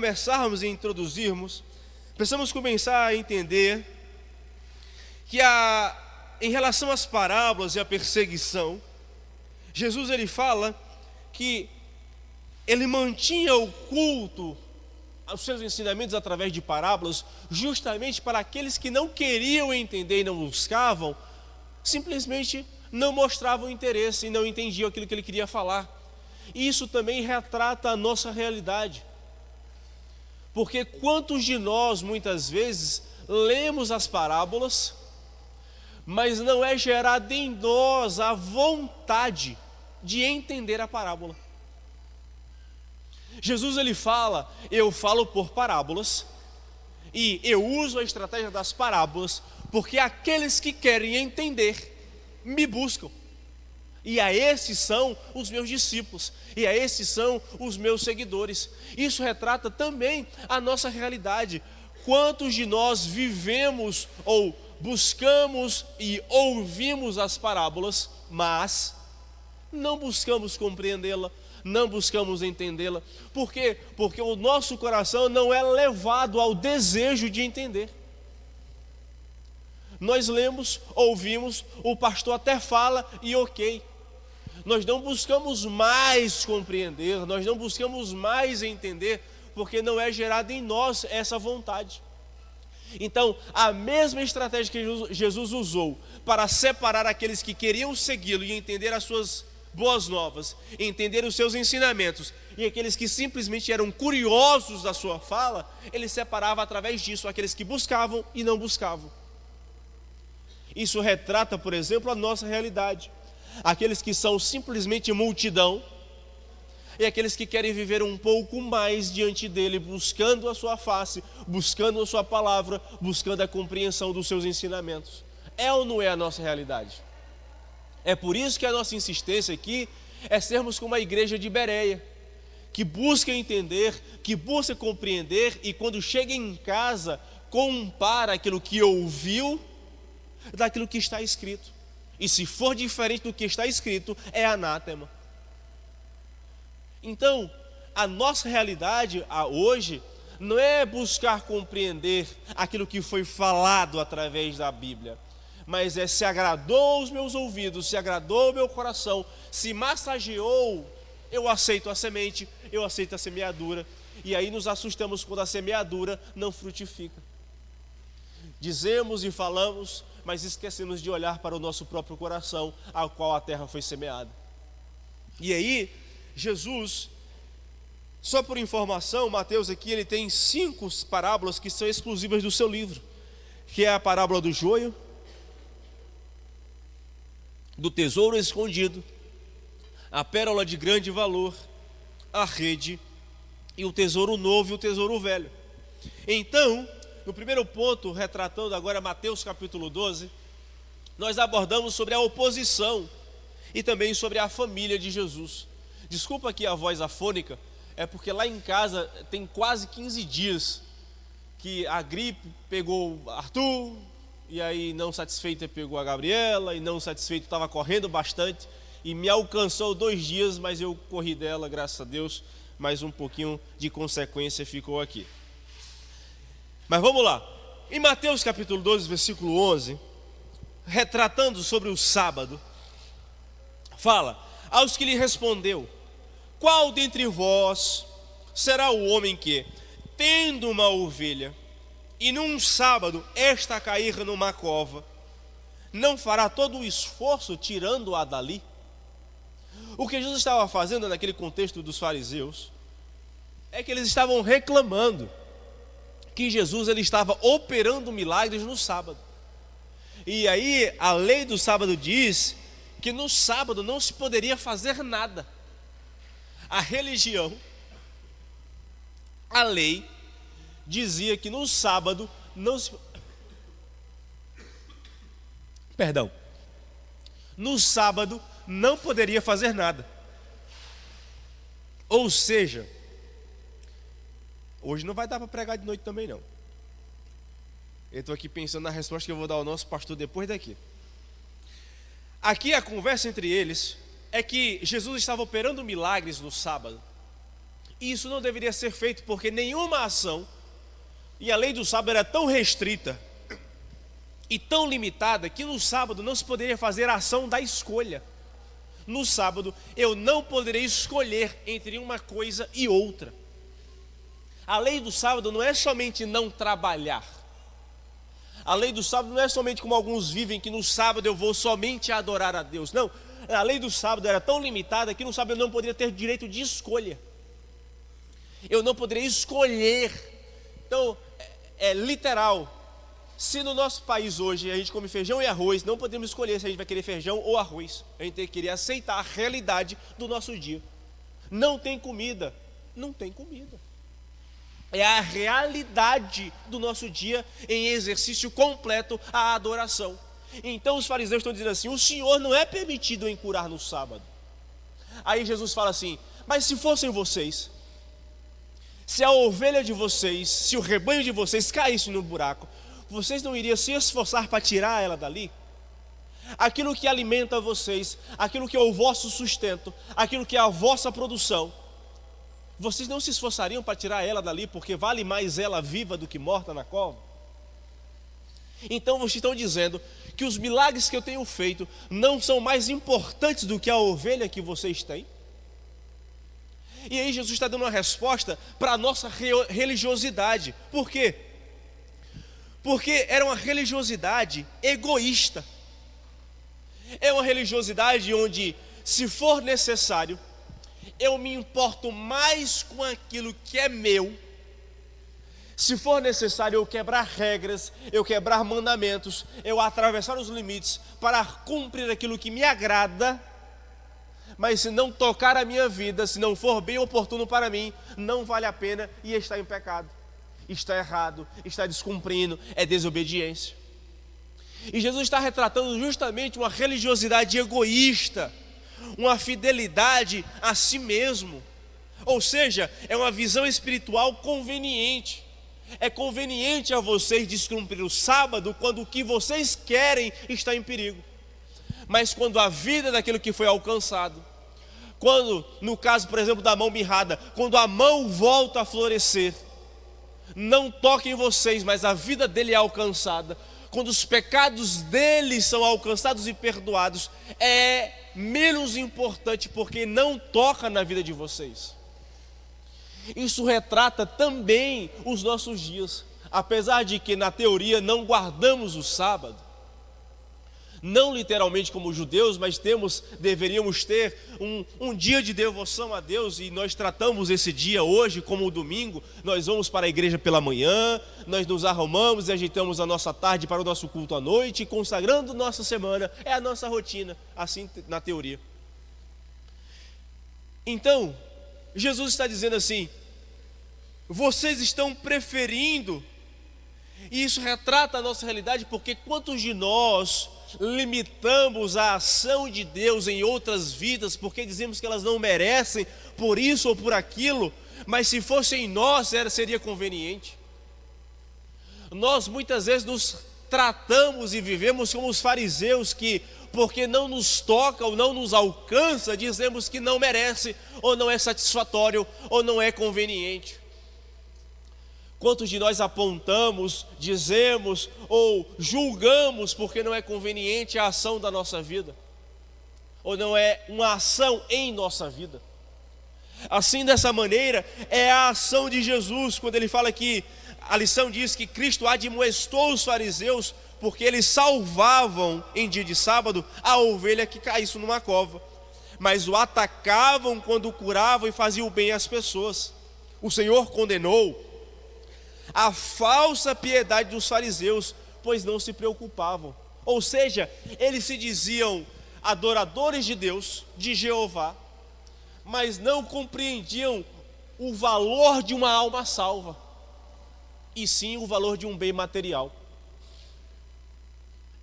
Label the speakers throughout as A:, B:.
A: começarmos e introduzirmos, precisamos começar a entender que em relação às parábolas e à perseguição, Jesus ele fala que ele mantinha oculto os seus ensinamentos através de parábolas, justamente para aqueles que não queriam entender e não buscavam, simplesmente não mostravam interesse e não entendiam aquilo que ele queria falar. E isso também retrata a nossa realidade. Porque quantos de nós, muitas vezes, lemos as parábolas, mas não é gerada em nós a vontade de entender a parábola. Jesus ele fala, eu falo por parábolas, e eu uso a estratégia das parábolas, porque aqueles que querem entender, me buscam. E a esses são os meus discípulos, e a esses são os meus seguidores. Isso retrata também a nossa realidade. Quantos de nós vivemos ou buscamos e ouvimos as parábolas, mas não buscamos compreendê-la, não buscamos entendê-la. Por quê? Porque o nosso coração não é levado ao desejo de entender. Nós lemos, ouvimos, o pastor até fala e ok. Nós não buscamos mais compreender, nós não buscamos mais entender, porque não é gerada em nós essa vontade. Então, a mesma estratégia que Jesus usou para separar aqueles que queriam segui-lo e entender as suas boas novas, entender os seus ensinamentos, e aqueles que simplesmente eram curiosos da sua fala, ele separava através disso aqueles que buscavam e não buscavam. Isso retrata, por exemplo, a nossa realidade. Aqueles que são simplesmente multidão, e aqueles que querem viver um pouco mais diante dele, buscando a sua face, buscando a sua palavra, buscando a compreensão dos seus ensinamentos. É ou não é a nossa realidade? É por isso que a nossa insistência aqui é sermos como a igreja de Bereia, que busca entender, que busca compreender, e quando chega em casa, compara aquilo que ouviu daquilo que está escrito. E se for diferente do que está escrito, é anátema. Então, a nossa realidade hoje não é buscar compreender aquilo que foi falado através da Bíblia, mas é se agradou os meus ouvidos, se agradou o meu coração, se massageou, eu aceito a semente, eu aceito a semeadura. E aí nos assustamos quando a semeadura não frutifica. Dizemos e falamos, mas esquecemos de olhar para o nosso próprio coração, ao qual a terra foi semeada. E aí, Jesus, só por informação, Mateus aqui ele tem 5 parábolas que são exclusivas do seu livro, que é a parábola do joio, do tesouro escondido, a pérola de grande valor, a rede e o tesouro novo e o tesouro velho. Então, no primeiro ponto, retratando agora Mateus capítulo 12, nós abordamos sobre a oposição e também sobre a família de Jesus. Desculpa aqui a voz afônica, é porque lá em casa tem quase 15 dias que a gripe pegou Arthur, e aí não satisfeita pegou a Gabriela, e não satisfeito estava correndo bastante, e me alcançou 2 dias, mas eu corri dela, graças a Deus, mas um pouquinho de consequência ficou aqui. Mas vamos lá, em Mateus capítulo 12, versículo 11, retratando sobre o sábado, fala, aos que lhe respondeu, qual dentre vós será o homem que, tendo uma ovelha, e num sábado esta cair numa cova, não fará todo o esforço tirando-a dali? O que Jesus estava fazendo naquele contexto dos fariseus, é que eles estavam reclamando que Jesus ele estava operando milagres no sábado. E aí a lei do sábado diz que no sábado não se poderia fazer nada. A religião, a lei, dizia que no sábado não se... No sábado não poderia fazer nada. Ou seja, hoje não vai dar para pregar de noite também não. Eu estou aqui pensando na resposta que eu vou dar ao nosso pastor depois daqui. Aqui a conversa entre eles é que Jesus estava operando milagres no sábado. E isso não deveria ser feito porque nenhuma ação, e a lei do sábado era tão restrita e tão limitada que no sábado não se poderia fazer a ação da escolha. No sábado eu não poderei escolher entre uma coisa e outra. A lei do sábado não é somente não trabalhar. A lei do sábado não é somente como alguns vivem, que no sábado eu vou somente adorar a Deus. Não, a lei do sábado era tão limitada que no sábado eu não poderia ter direito de escolha. Eu não poderia escolher. Então, é literal. Se no nosso país hoje a gente come feijão e arroz, não podemos escolher se a gente vai querer feijão ou arroz. A gente tem que querer aceitar a realidade do nosso dia. Não tem comida, não tem comida. É a realidade do nosso dia em exercício completo a adoração. Então os fariseus estão dizendo assim: o Senhor não é permitido em curar no sábado. Aí Jesus fala assim: mas se fossem vocês, se a ovelha de vocês, se o rebanho de vocês caísse no buraco, vocês não iriam se esforçar para tirar ela dali? Aquilo que alimenta vocês, aquilo que é o vosso sustento, aquilo que é a vossa produção, vocês não se esforçariam para tirar ela dali, porque vale mais ela viva do que morta na cova? Então vocês estão dizendo que os milagres que eu tenho feito não são mais importantes do que a ovelha que vocês têm? E aí Jesus está dando uma resposta para a nossa religiosidade. Por quê? Porque era uma religiosidade egoísta. É uma religiosidade onde, se for necessário, eu me importo mais com aquilo que é meu. Se for necessário eu quebrar regras, eu quebrar mandamentos, eu atravessar os limites para cumprir aquilo que me agrada, mas se não tocar a minha vida, se não for bem oportuno para mim, não vale a pena e está em pecado, está errado, está descumprindo, é desobediência. E Jesus está retratando justamente uma religiosidade egoísta, uma fidelidade a si mesmo. Ou seja, é uma visão espiritual conveniente. É conveniente a vocês descumprir o sábado quando o que vocês querem está em perigo. Mas quando a vida daquilo que foi alcançado, quando, no caso, por exemplo, da mão mirrada, quando a mão volta a florescer, não toca em vocês, mas a vida dele é alcançada, quando os pecados dele são alcançados e perdoados, é menos importante porque não toca na vida de vocês. Isso retrata também os nossos dias, apesar de que na teoria não guardamos o sábado, não literalmente como judeus, mas deveríamos ter um dia de devoção a Deus, e nós tratamos esse dia hoje como o domingo. Nós vamos para a igreja pela manhã, nós nos arrumamos e ajeitamos a nossa tarde para o nosso culto à noite, consagrando nossa semana, é a nossa rotina, assim na teoria. Então, Jesus está dizendo assim: vocês estão preferindo, e isso retrata a nossa realidade, porque quantos de nós limitamos a ação de Deus em outras vidas, porque dizemos que elas não merecem por isso ou por aquilo, mas se fosse em nós seria conveniente. Nós muitas vezes nos tratamos e vivemos como os fariseus, que porque não nos toca ou não nos alcança, dizemos que não merece, ou não é satisfatório, ou não é conveniente. Quantos de nós apontamos, dizemos ou julgamos porque não é conveniente a ação da nossa vida, ou não é uma ação em nossa vida? Assim, dessa maneira, é a ação de Jesus, quando ele fala que a lição diz que Cristo admoestou os fariseus porque eles salvavam em dia de sábado a ovelha que caísse numa cova, mas o atacavam quando curavam e faziam bem às pessoas. O Senhor condenou a falsa piedade dos fariseus, pois não se preocupavam. Ou seja, eles se diziam adoradores de Deus, de Jeová, mas não compreendiam o valor de uma alma salva, e sim o valor de um bem material.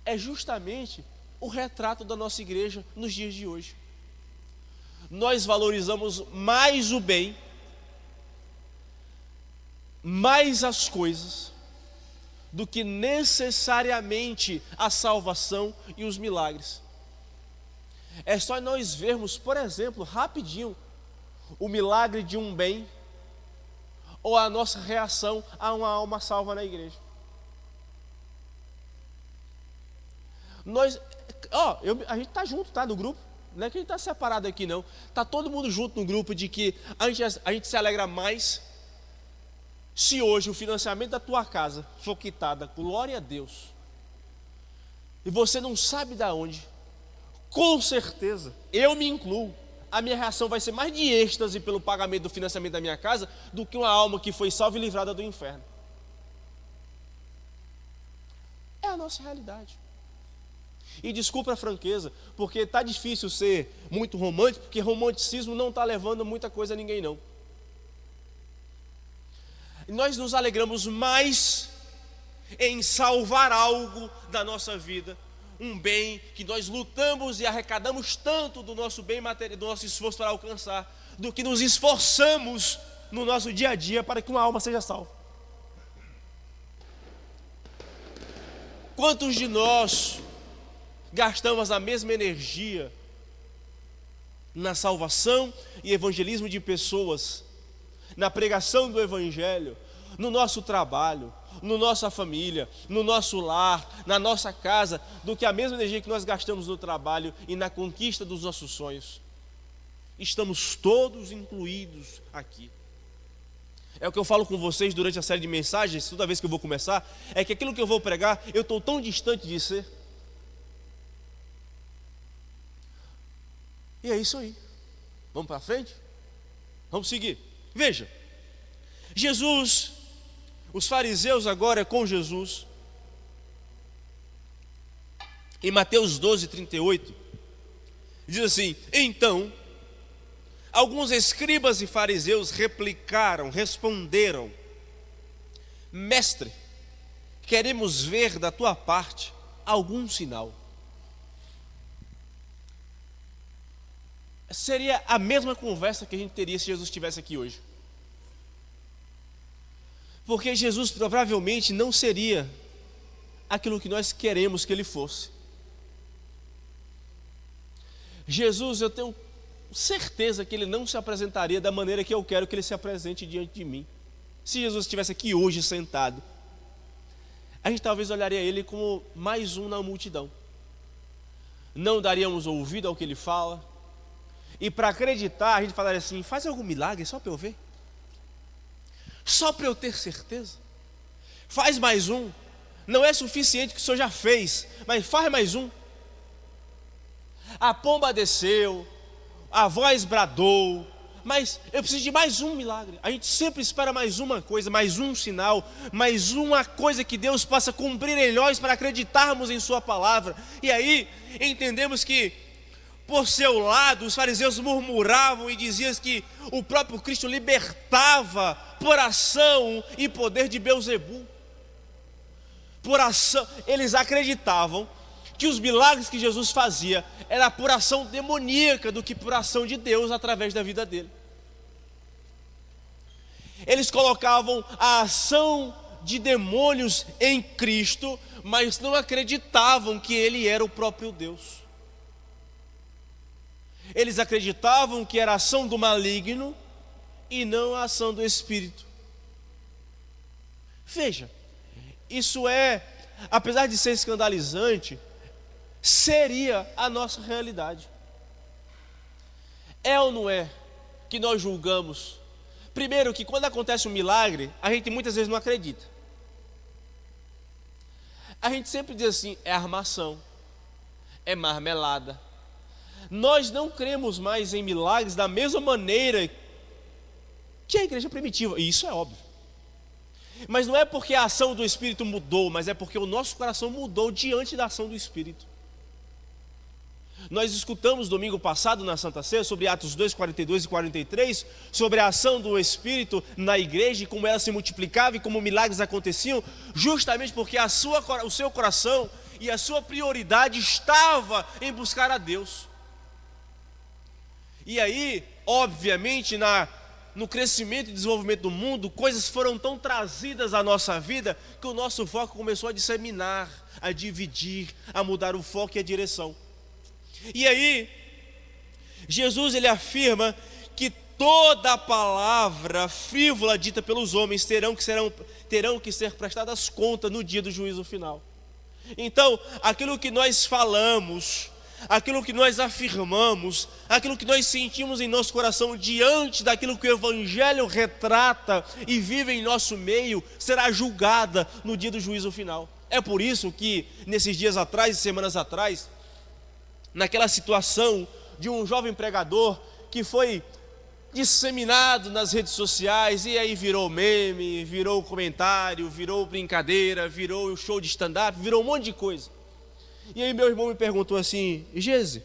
A: É justamente o retrato da nossa igreja nos dias de hoje. Nós valorizamos mais o bem, mais as coisas, do que necessariamente a salvação e os milagres. É só nós vermos, por exemplo, rapidinho, o milagre de um bem ou a nossa reação a uma alma salva na igreja? A gente está junto, tá, no grupo. Não é que a gente está separado aqui, não. Está todo mundo junto no grupo de que a gente se alegra mais se hoje o financiamento da tua casa for quitado, glória a Deus, e você não sabe de onde. Com certeza, eu me incluo, a minha reação vai ser mais de êxtase pelo pagamento do financiamento da minha casa do que uma alma que foi salva e livrada do inferno. É a nossa realidade. E desculpa a franqueza, porque está difícil ser muito romântico, porque romanticismo não está levando muita coisa a ninguém, não. E nós nos alegramos mais em salvar algo da nossa vida, um bem que nós lutamos e arrecadamos tanto do nosso bem material, do nosso esforço para alcançar, do que nos esforçamos no nosso dia a dia para que uma alma seja salva. Quantos de nós gastamos a mesma energia na salvação e evangelismo de pessoas, na pregação do evangelho, no nosso trabalho, na nossa família, no nosso lar, na nossa casa, do que a mesma energia que nós gastamos no trabalho e na conquista dos nossos sonhos? Estamos todos incluídos aqui. É o que eu falo com vocês durante a série de mensagens, toda vez que eu vou começar, é que aquilo que eu vou pregar, eu estou tão distante de ser. E é isso aí. Vamos para frente? Vamos seguir. Veja, Jesus, os fariseus agora com Jesus, em Mateus 12, 38, diz assim: então, alguns escribas e fariseus responderam: mestre, queremos ver da tua parte algum sinal. Seria a mesma conversa que a gente teria se Jesus estivesse aqui hoje. Porque Jesus provavelmente não seria aquilo que nós queremos que ele fosse. Jesus, eu tenho certeza que ele não se apresentaria da maneira que eu quero que ele se apresente diante de mim. Se Jesus estivesse aqui hoje sentado, a gente talvez olharia ele como mais um na multidão. Não daríamos ouvido ao que ele fala. E para acreditar, a gente falaria assim: faz algum milagre só para eu ver, só para eu ter certeza. Faz mais um. Não é suficiente o que o Senhor já fez, mas faz mais um. A pomba desceu, a voz bradou, mas eu preciso de mais um milagre. A gente sempre espera mais uma coisa, mais um sinal, mais uma coisa que Deus possa cumprir em nós para acreditarmos em sua palavra. E aí entendemos que, por seu lado, os fariseus murmuravam e diziam que o próprio Cristo libertava por ação e poder de Beelzebul. Por ação, eles acreditavam que os milagres que Jesus fazia era por ação demoníaca do que por ação de Deus através da vida dele. Eles colocavam a ação de demônios em Cristo, mas não acreditavam que ele era o próprio Deus. Eles acreditavam que era a ação do maligno e não a ação do Espírito. Veja, isso apesar de ser escandalizante, seria a nossa realidade. É ou não é que nós julgamos? Primeiro, que quando acontece um milagre, a gente muitas vezes não acredita. A gente sempre diz assim: é armação, é marmelada. Nós não cremos mais em milagres da mesma maneira que a igreja primitiva, e isso é óbvio. Mas não é porque a ação do Espírito mudou, mas é porque o nosso coração mudou diante da ação do Espírito. Nós escutamos domingo passado na Santa Ceia sobre Atos 2, 42 e 43, sobre a ação do Espírito na igreja e como ela se multiplicava e como milagres aconteciam, justamente porque o seu coração e a sua prioridade estava em buscar a Deus. E aí, obviamente, no crescimento e desenvolvimento do mundo, coisas foram tão trazidas à nossa vida que o nosso foco começou a disseminar, a dividir, a mudar o foco e a direção. E aí, Jesus ele afirma que toda palavra frívola dita pelos homens terão que ser prestadas contas no dia do juízo final. Então, aquilo que nós falamos, aquilo que nós afirmamos, aquilo que nós sentimos em nosso coração diante daquilo que o Evangelho retrata e vive em nosso meio, será julgada no dia do juízo final. É por isso que, nesses dias atrás, semanas atrás, naquela situação de um jovem pregador que foi disseminado nas redes sociais, e aí virou meme, virou comentário, virou brincadeira, virou show de stand-up, virou um monte de coisa. E aí meu irmão me perguntou assim: Gese,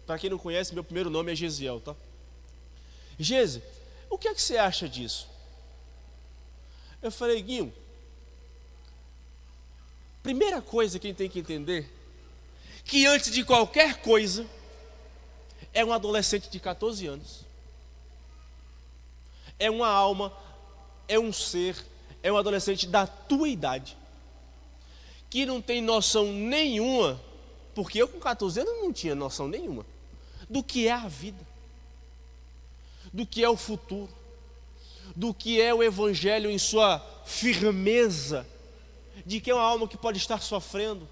A: para quem não conhece, meu primeiro nome é Gesiel, tá? Gese, o que é que você acha disso? Eu falei: Guinho, primeira coisa que a gente tem que entender, que antes de qualquer coisa, é um adolescente de 14 anos. É uma alma, é um ser, é um adolescente da tua idade, que não tem noção nenhuma, porque eu com 14 anos não tinha noção nenhuma, do que é a vida, do que é o futuro, do que é o Evangelho em sua firmeza, de que é uma alma que pode estar sofrendo,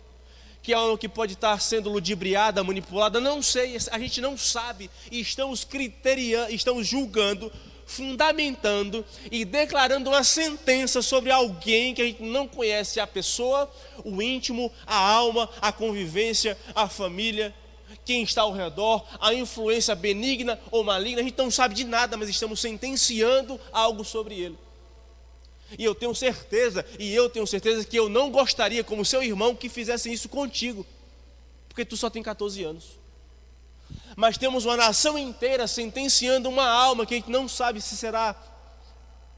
A: que é uma alma que pode estar sendo ludibriada, manipulada, não sei, a gente não sabe, e estamos julgando, fundamentando e declarando uma sentença sobre alguém que a gente não conhece a pessoa, o íntimo, a alma, a convivência, a família, quem está ao redor, a influência benigna ou maligna. A gente não sabe de nada, mas estamos sentenciando algo sobre ele. E eu tenho certeza que eu não gostaria, como seu irmão, que fizessem isso contigo, porque tu só tem 14 anos. Mas temos uma nação inteira sentenciando uma alma que a gente não sabe se será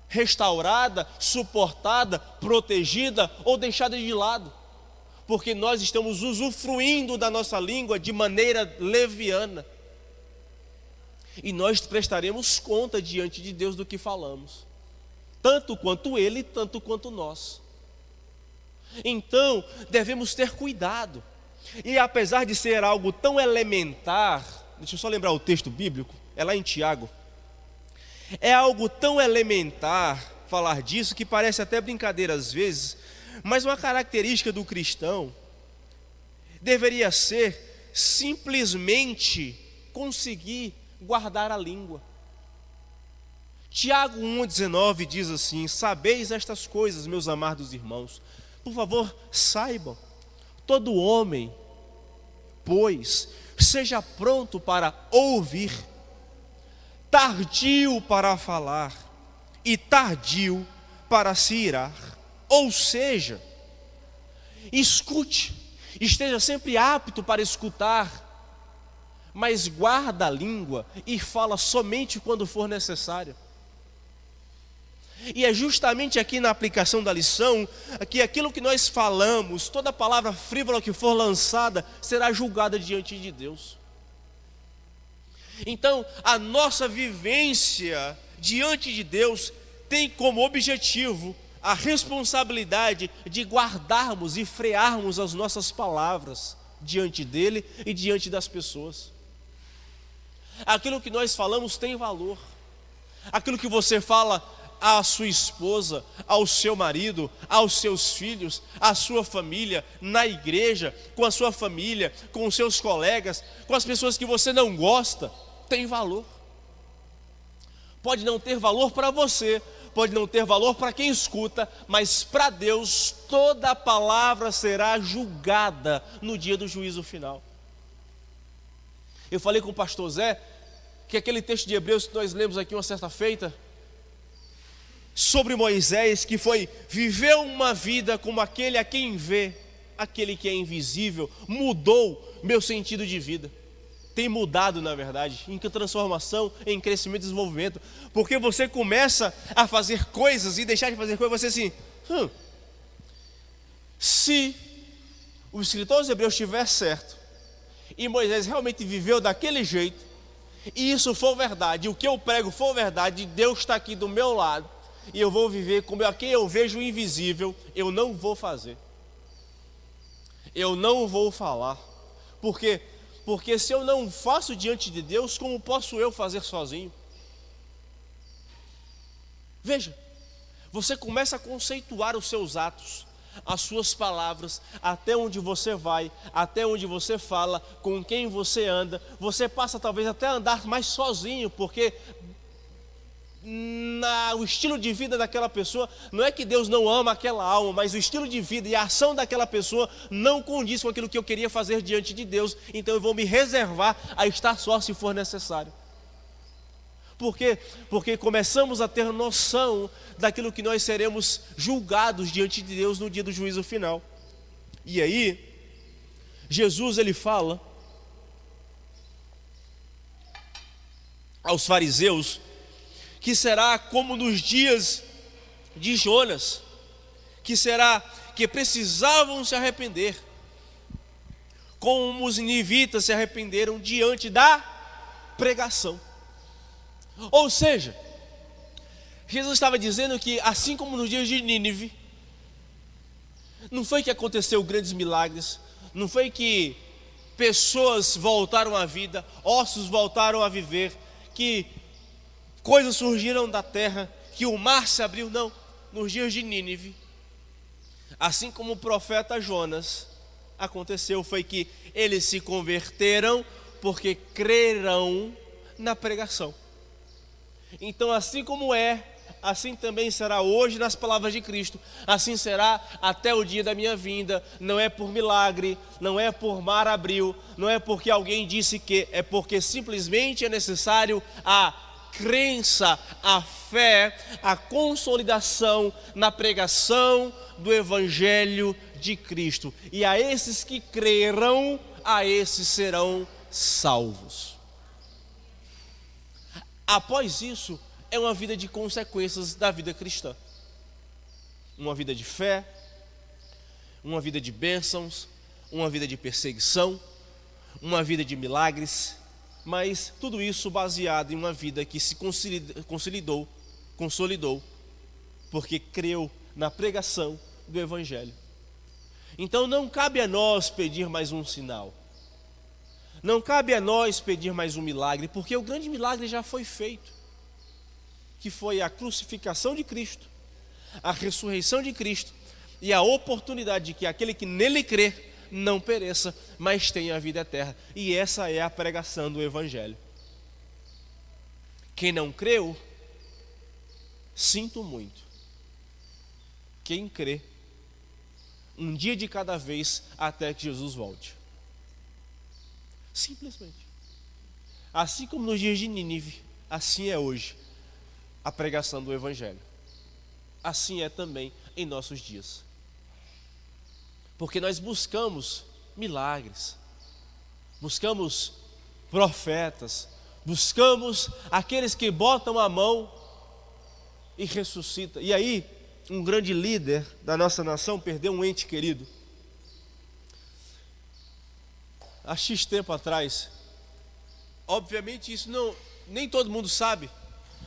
A: restaurada, suportada, protegida ou deixada de lado, porque nós estamos usufruindo da nossa língua de maneira leviana, e nós prestaremos conta diante de Deus do que falamos, tanto quanto Ele, tanto quanto nós. Então devemos ter cuidado, e apesar de ser algo tão elementar, deixa eu só lembrar o texto bíblico, é lá em Tiago. É algo tão elementar falar disso que parece até brincadeira às vezes, mas uma característica do cristão deveria ser simplesmente conseguir guardar a língua. Tiago 1,19 diz assim: sabeis estas coisas, meus amados irmãos, por favor, saibam, todo homem, pois, seja pronto para ouvir, tardio para falar e tardio para se irar. Ou seja, escute, esteja sempre apto para escutar, mas guarda a língua e fala somente quando for necessário. E é justamente aqui na aplicação da lição que aquilo que nós falamos, toda palavra frívola que for lançada, será julgada diante de Deus. Então, a nossa vivência diante de Deus tem como objetivo a responsabilidade de guardarmos e frearmos as nossas palavras diante dele e diante das pessoas. Aquilo que nós falamos tem valor. Aquilo que você fala à sua esposa, ao seu marido, aos seus filhos, à sua família, na igreja, com a sua família, com os seus colegas, com as pessoas que você não gosta, tem valor. Pode não ter valor para você, pode não ter valor para quem escuta, mas para Deus toda palavra será julgada no dia do juízo final. Eu falei com o pastor Zé que aquele texto de Hebreus que nós lemos aqui uma certa feita, sobre Moisés, que viveu uma vida como aquele a quem vê, aquele que é invisível, mudou meu sentido de vida. Tem mudado, na verdade, em transformação, em crescimento e desenvolvimento, porque você começa a fazer coisas e deixar de fazer coisas, você assim, se o escritor aos Hebreus estiver certo, e Moisés realmente viveu daquele jeito, e isso for verdade, e o que eu prego for verdade, Deus está aqui do meu lado, e eu vou viver como a quem eu vejo o invisível, eu não vou fazer, eu não vou falar. Por quê? Porque se eu não faço diante de Deus, como posso eu fazer sozinho? Veja, você começa a conceituar os seus atos, as suas palavras, até onde você vai, até onde você fala, com quem você anda. Você passa talvez até a andar mais sozinho, porque o estilo de vida daquela pessoa, não é que Deus não ama aquela alma, mas o estilo de vida e a ação daquela pessoa não condiz com aquilo que eu queria fazer diante de Deus. Então eu vou me reservar a estar só se for necessário. Por quê? Porque começamos a ter noção daquilo que nós seremos julgados diante de Deus no dia do juízo final. E aí, Jesus ele fala aos fariseus que será como nos dias de Jonas, que precisavam se arrepender, como os ninivitas se arrependeram diante da pregação. Ou seja, Jesus estava dizendo que assim como nos dias de Nínive, não foi que aconteceu grandes milagres, não foi que pessoas voltaram à vida, ossos voltaram a viver, que coisas surgiram da terra, que o mar se abriu. Não, nos dias de Nínive, assim como o profeta Jonas, aconteceu foi que eles se converteram porque creram na pregação. Então, assim como assim também será hoje nas palavras de Cristo, assim será até o dia da minha vinda. Não é por milagre, não é por mar abriu, não é porque alguém disse que, é porque simplesmente é necessário a crença, a fé, a consolidação na pregação do Evangelho de Cristo. E a esses que creram, a esses serão salvos. Após isso, é uma vida de consequências da vida cristã. Uma vida de fé, uma vida de bênçãos, uma vida de perseguição, uma vida de milagres, mas tudo isso baseado em uma vida que se consolidou, porque creu na pregação do Evangelho. Então não cabe a nós pedir mais um sinal. Não cabe a nós pedir mais um milagre, porque o grande milagre já foi feito, que foi a crucificação de Cristo, a ressurreição de Cristo e a oportunidade de que aquele que nele crê não pereça, mas tenha a vida eterna. E essa é a pregação do Evangelho. Quem não creu, sinto muito. Quem crê, um dia de cada vez até que Jesus volte. Simplesmente. Assim como nos dias de Nínive, assim é hoje a pregação do Evangelho. Assim é também em nossos dias. Porque nós buscamos milagres, buscamos profetas, buscamos aqueles que botam a mão e ressuscitam. E aí, um grande líder da nossa nação perdeu um ente querido. Há X tempo atrás, obviamente isso nem todo mundo sabe,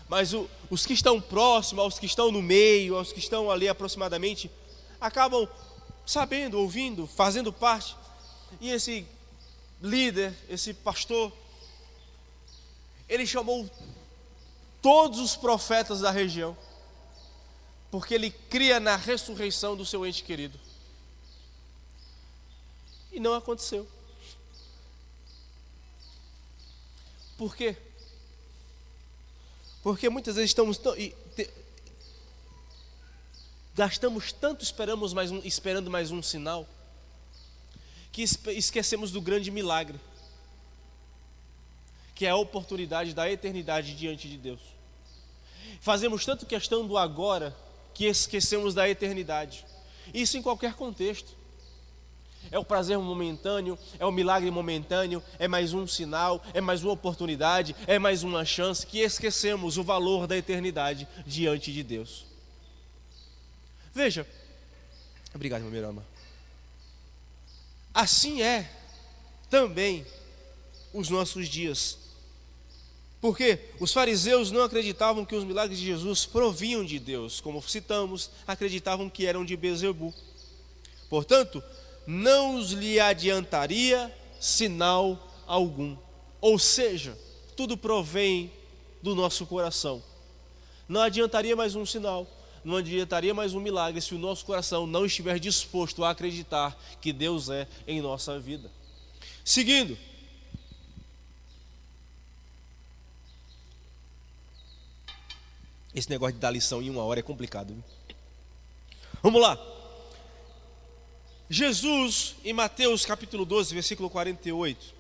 A: mas os que estão próximos, os que estão no meio, os que estão ali aproximadamente, acabam sabendo, ouvindo, fazendo parte. E esse líder, esse pastor, ele chamou todos os profetas da região, porque ele cria na ressurreição do seu ente querido. E não aconteceu. Por quê? Porque muitas vezes gastamos tanto esperando mais um sinal, que esquecemos do grande milagre, que é a oportunidade da eternidade diante de Deus. Fazemos tanto questão do agora, que esquecemos da eternidade. Isso em qualquer contexto. É o prazer momentâneo, é o milagre momentâneo, é mais um sinal, é mais uma oportunidade, é mais uma chance, que esquecemos o valor da eternidade diante de Deus. Veja, obrigado, meu Mirama. Assim é também os nossos dias. Porque os fariseus não acreditavam que os milagres de Jesus provinham de Deus, como citamos, acreditavam que eram de Beelzebu. Portanto, não lhe adiantaria sinal algum. Ou seja, tudo provém do nosso coração. Não adiantaria mais um sinal, não adiantaria mais um milagre se o nosso coração não estiver disposto a acreditar que Deus é em nossa vida. Seguindo, esse negócio de dar lição em 1 hora é complicado, viu? Vamos lá. Jesus, em Mateus capítulo 12, versículo 48,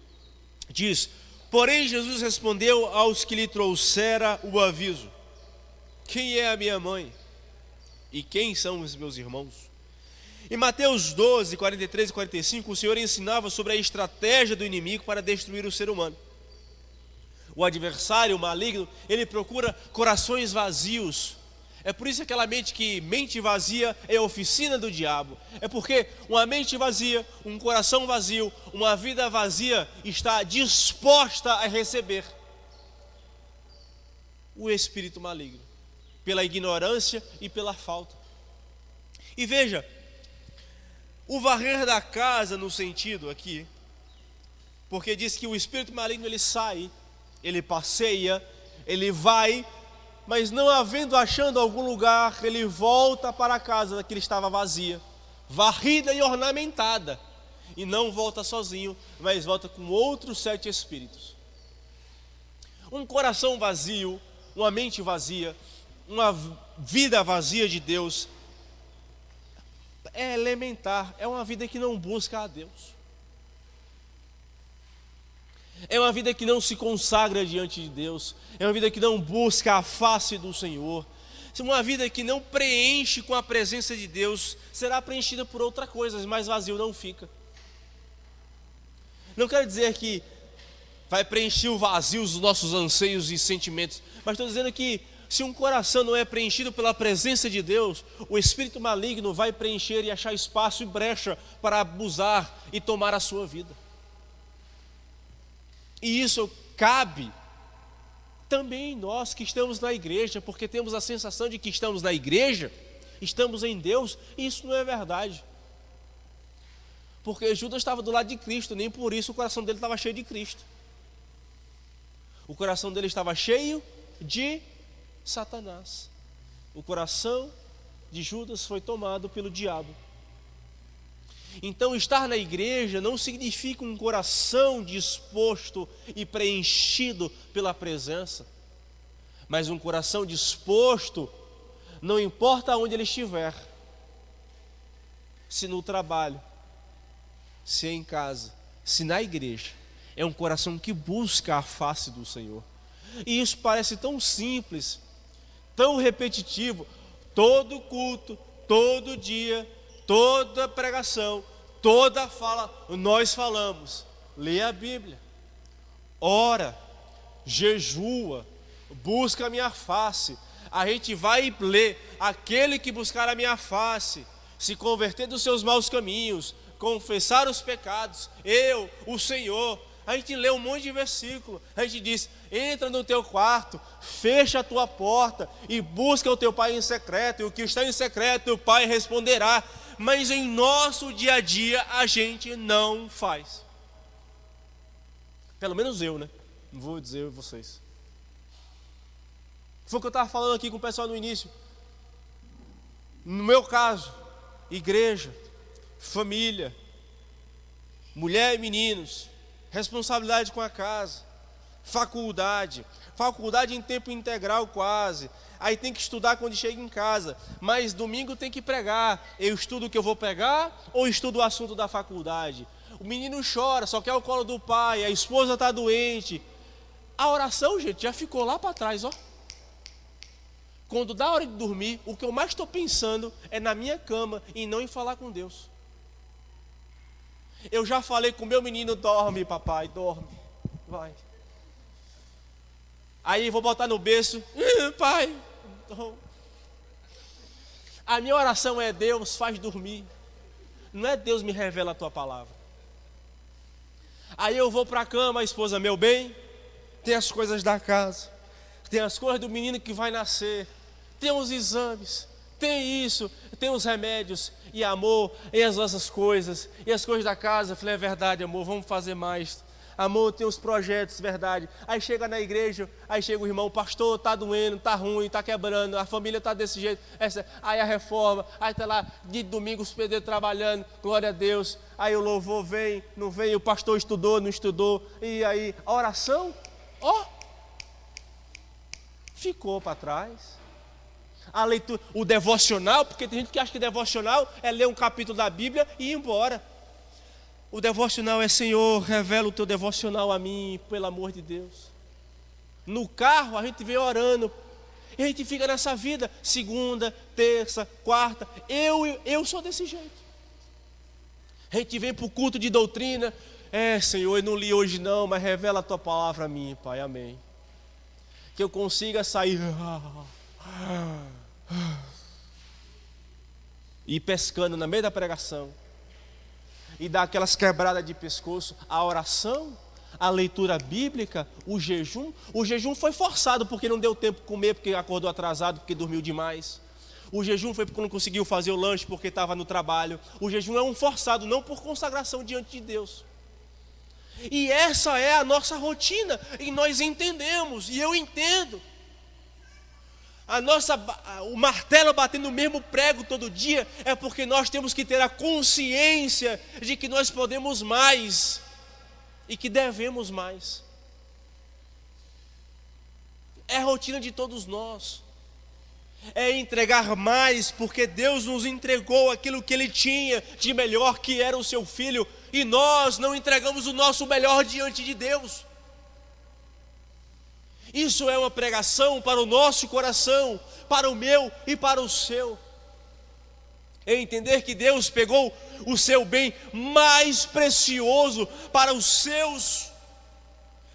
A: diz: porém Jesus respondeu aos que lhe trouxera o aviso: quem é a minha mãe? E quem são os meus irmãos? Em Mateus 12, 43 e 45, o Senhor ensinava sobre a estratégia do inimigo para destruir o ser humano. O adversário, o maligno, ele procura corações vazios. É por isso aquela mente vazia é a oficina do diabo. É porque uma mente vazia, um coração vazio, uma vida vazia está disposta a receber o espírito maligno, pela ignorância e pela falta. E veja, o varrer da casa no sentido aqui, porque diz que o espírito maligno ele sai, ele passeia, ele vai, mas não achando algum lugar, ele volta para a casa que ele estava vazia, varrida e ornamentada, e não volta sozinho, mas volta com outros 7 espíritos. Um coração vazio, uma mente vazia, uma vida vazia de Deus é elementar, é uma vida que não busca a Deus. É uma vida que não se consagra diante de Deus. É uma vida que não busca a face do Senhor. Uma vida que não preenche com a presença de Deus será preenchida por outra coisa, mas vazio não fica. Não quero dizer que vai preencher o vazio dos nossos anseios e sentimentos, mas estou dizendo que se um coração não é preenchido pela presença de Deus, o espírito maligno vai preencher e achar espaço e brecha para abusar e tomar a sua vida. E isso cabe também em nós que estamos na igreja, porque temos a sensação de que estamos na igreja, estamos em Deus, e isso não é verdade. Porque Judas estava do lado de Cristo, nem por isso o coração dele estava cheio de Cristo. O coração dele estava cheio de Satanás. O coração de Judas foi tomado pelo diabo. Então estar na igreja não significa um coração disposto e preenchido pela presença, mas um coração disposto, não importa onde ele estiver, se no trabalho, se em casa, se na igreja, é um coração que busca a face do Senhor. E isso parece tão simples, tão repetitivo, todo culto, todo dia, toda pregação, toda fala, nós falamos, lê a Bíblia, ora, jejua, busca a minha face. A gente vai ler, aquele que buscar a minha face, se converter dos seus maus caminhos, confessar os pecados, eu, o Senhor. A gente lê um monte de versículo, a gente diz, entra no teu quarto, fecha a tua porta e busca o teu Pai em secreto, e o que está em secreto o Pai responderá. Mas em nosso dia a dia a gente não faz. Pelo menos eu, né? Não vou dizer vocês. Foi o que eu estava falando aqui com o pessoal no início. No meu caso, igreja, família, mulher e meninos, responsabilidade com a casa, faculdade em tempo integral quase. Aí tem que estudar quando chega em casa, mas domingo tem que pregar. Eu estudo o que eu vou pregar ou estudo o assunto da faculdade? O menino chora, só quer o colo do pai, a esposa está doente. A oração, gente, já ficou lá para trás, ó. Quando dá hora de dormir, o que eu mais estou pensando é na minha cama e não em falar com Deus. Eu já falei com o meu menino, dorme papai, dorme, vai. Aí vou botar no berço, pai, não. A minha oração é: Deus, faz dormir. Não é Deus me revela a tua palavra. Aí eu vou para a cama, a esposa, meu bem, tem as coisas da casa, tem as coisas do menino que vai nascer, tem os exames, tem isso, tem os remédios, e amor, e as nossas coisas, e as coisas da casa. Eu falei, é verdade, amor, vamos fazer mais. Amor, tem os projetos, verdade. Aí chega na igreja, aí chega o irmão, pastor, tá doendo, tá ruim, tá quebrando, a família tá desse jeito. Aí a reforma, aí tá lá de domingo os pedreiros trabalhando, glória a Deus. Aí o louvor vem, não vem, o pastor estudou, não estudou. E aí a oração, ficou para trás. A leitura, o devocional, porque tem gente que acha que devocional é ler um capítulo da Bíblia e ir embora. O devocional é, Senhor, revela o teu devocional a mim, pelo amor de Deus. No carro a gente vem orando, e a gente fica nessa vida, segunda, terça, quarta. Eu sou desse jeito. A gente vem para o culto de doutrina, Senhor, eu não li hoje não, mas revela a tua palavra a mim, Pai, amém. Que eu consiga sair e ir pescando no meio da pregação. E dar aquelas quebradas de pescoço. A oração, a leitura bíblica, o jejum. O jejum foi forçado porque não deu tempo de comer, porque acordou atrasado, porque dormiu demais. O jejum foi porque não conseguiu fazer o lanche, porque estava no trabalho. O jejum é um forçado, não por consagração diante de Deus. E essa é a nossa rotina, e nós entendemos, e eu entendo. O martelo batendo no mesmo prego todo dia é porque nós temos que ter a consciência de que nós podemos mais e que devemos mais. É a rotina de todos nós. É entregar mais, porque Deus nos entregou aquilo que Ele tinha de melhor, que era o seu Filho, e nós não entregamos o nosso melhor diante de Deus. Isso é uma pregação para o nosso coração, para o meu e para o seu. É entender que Deus pegou o seu bem mais precioso para os seus,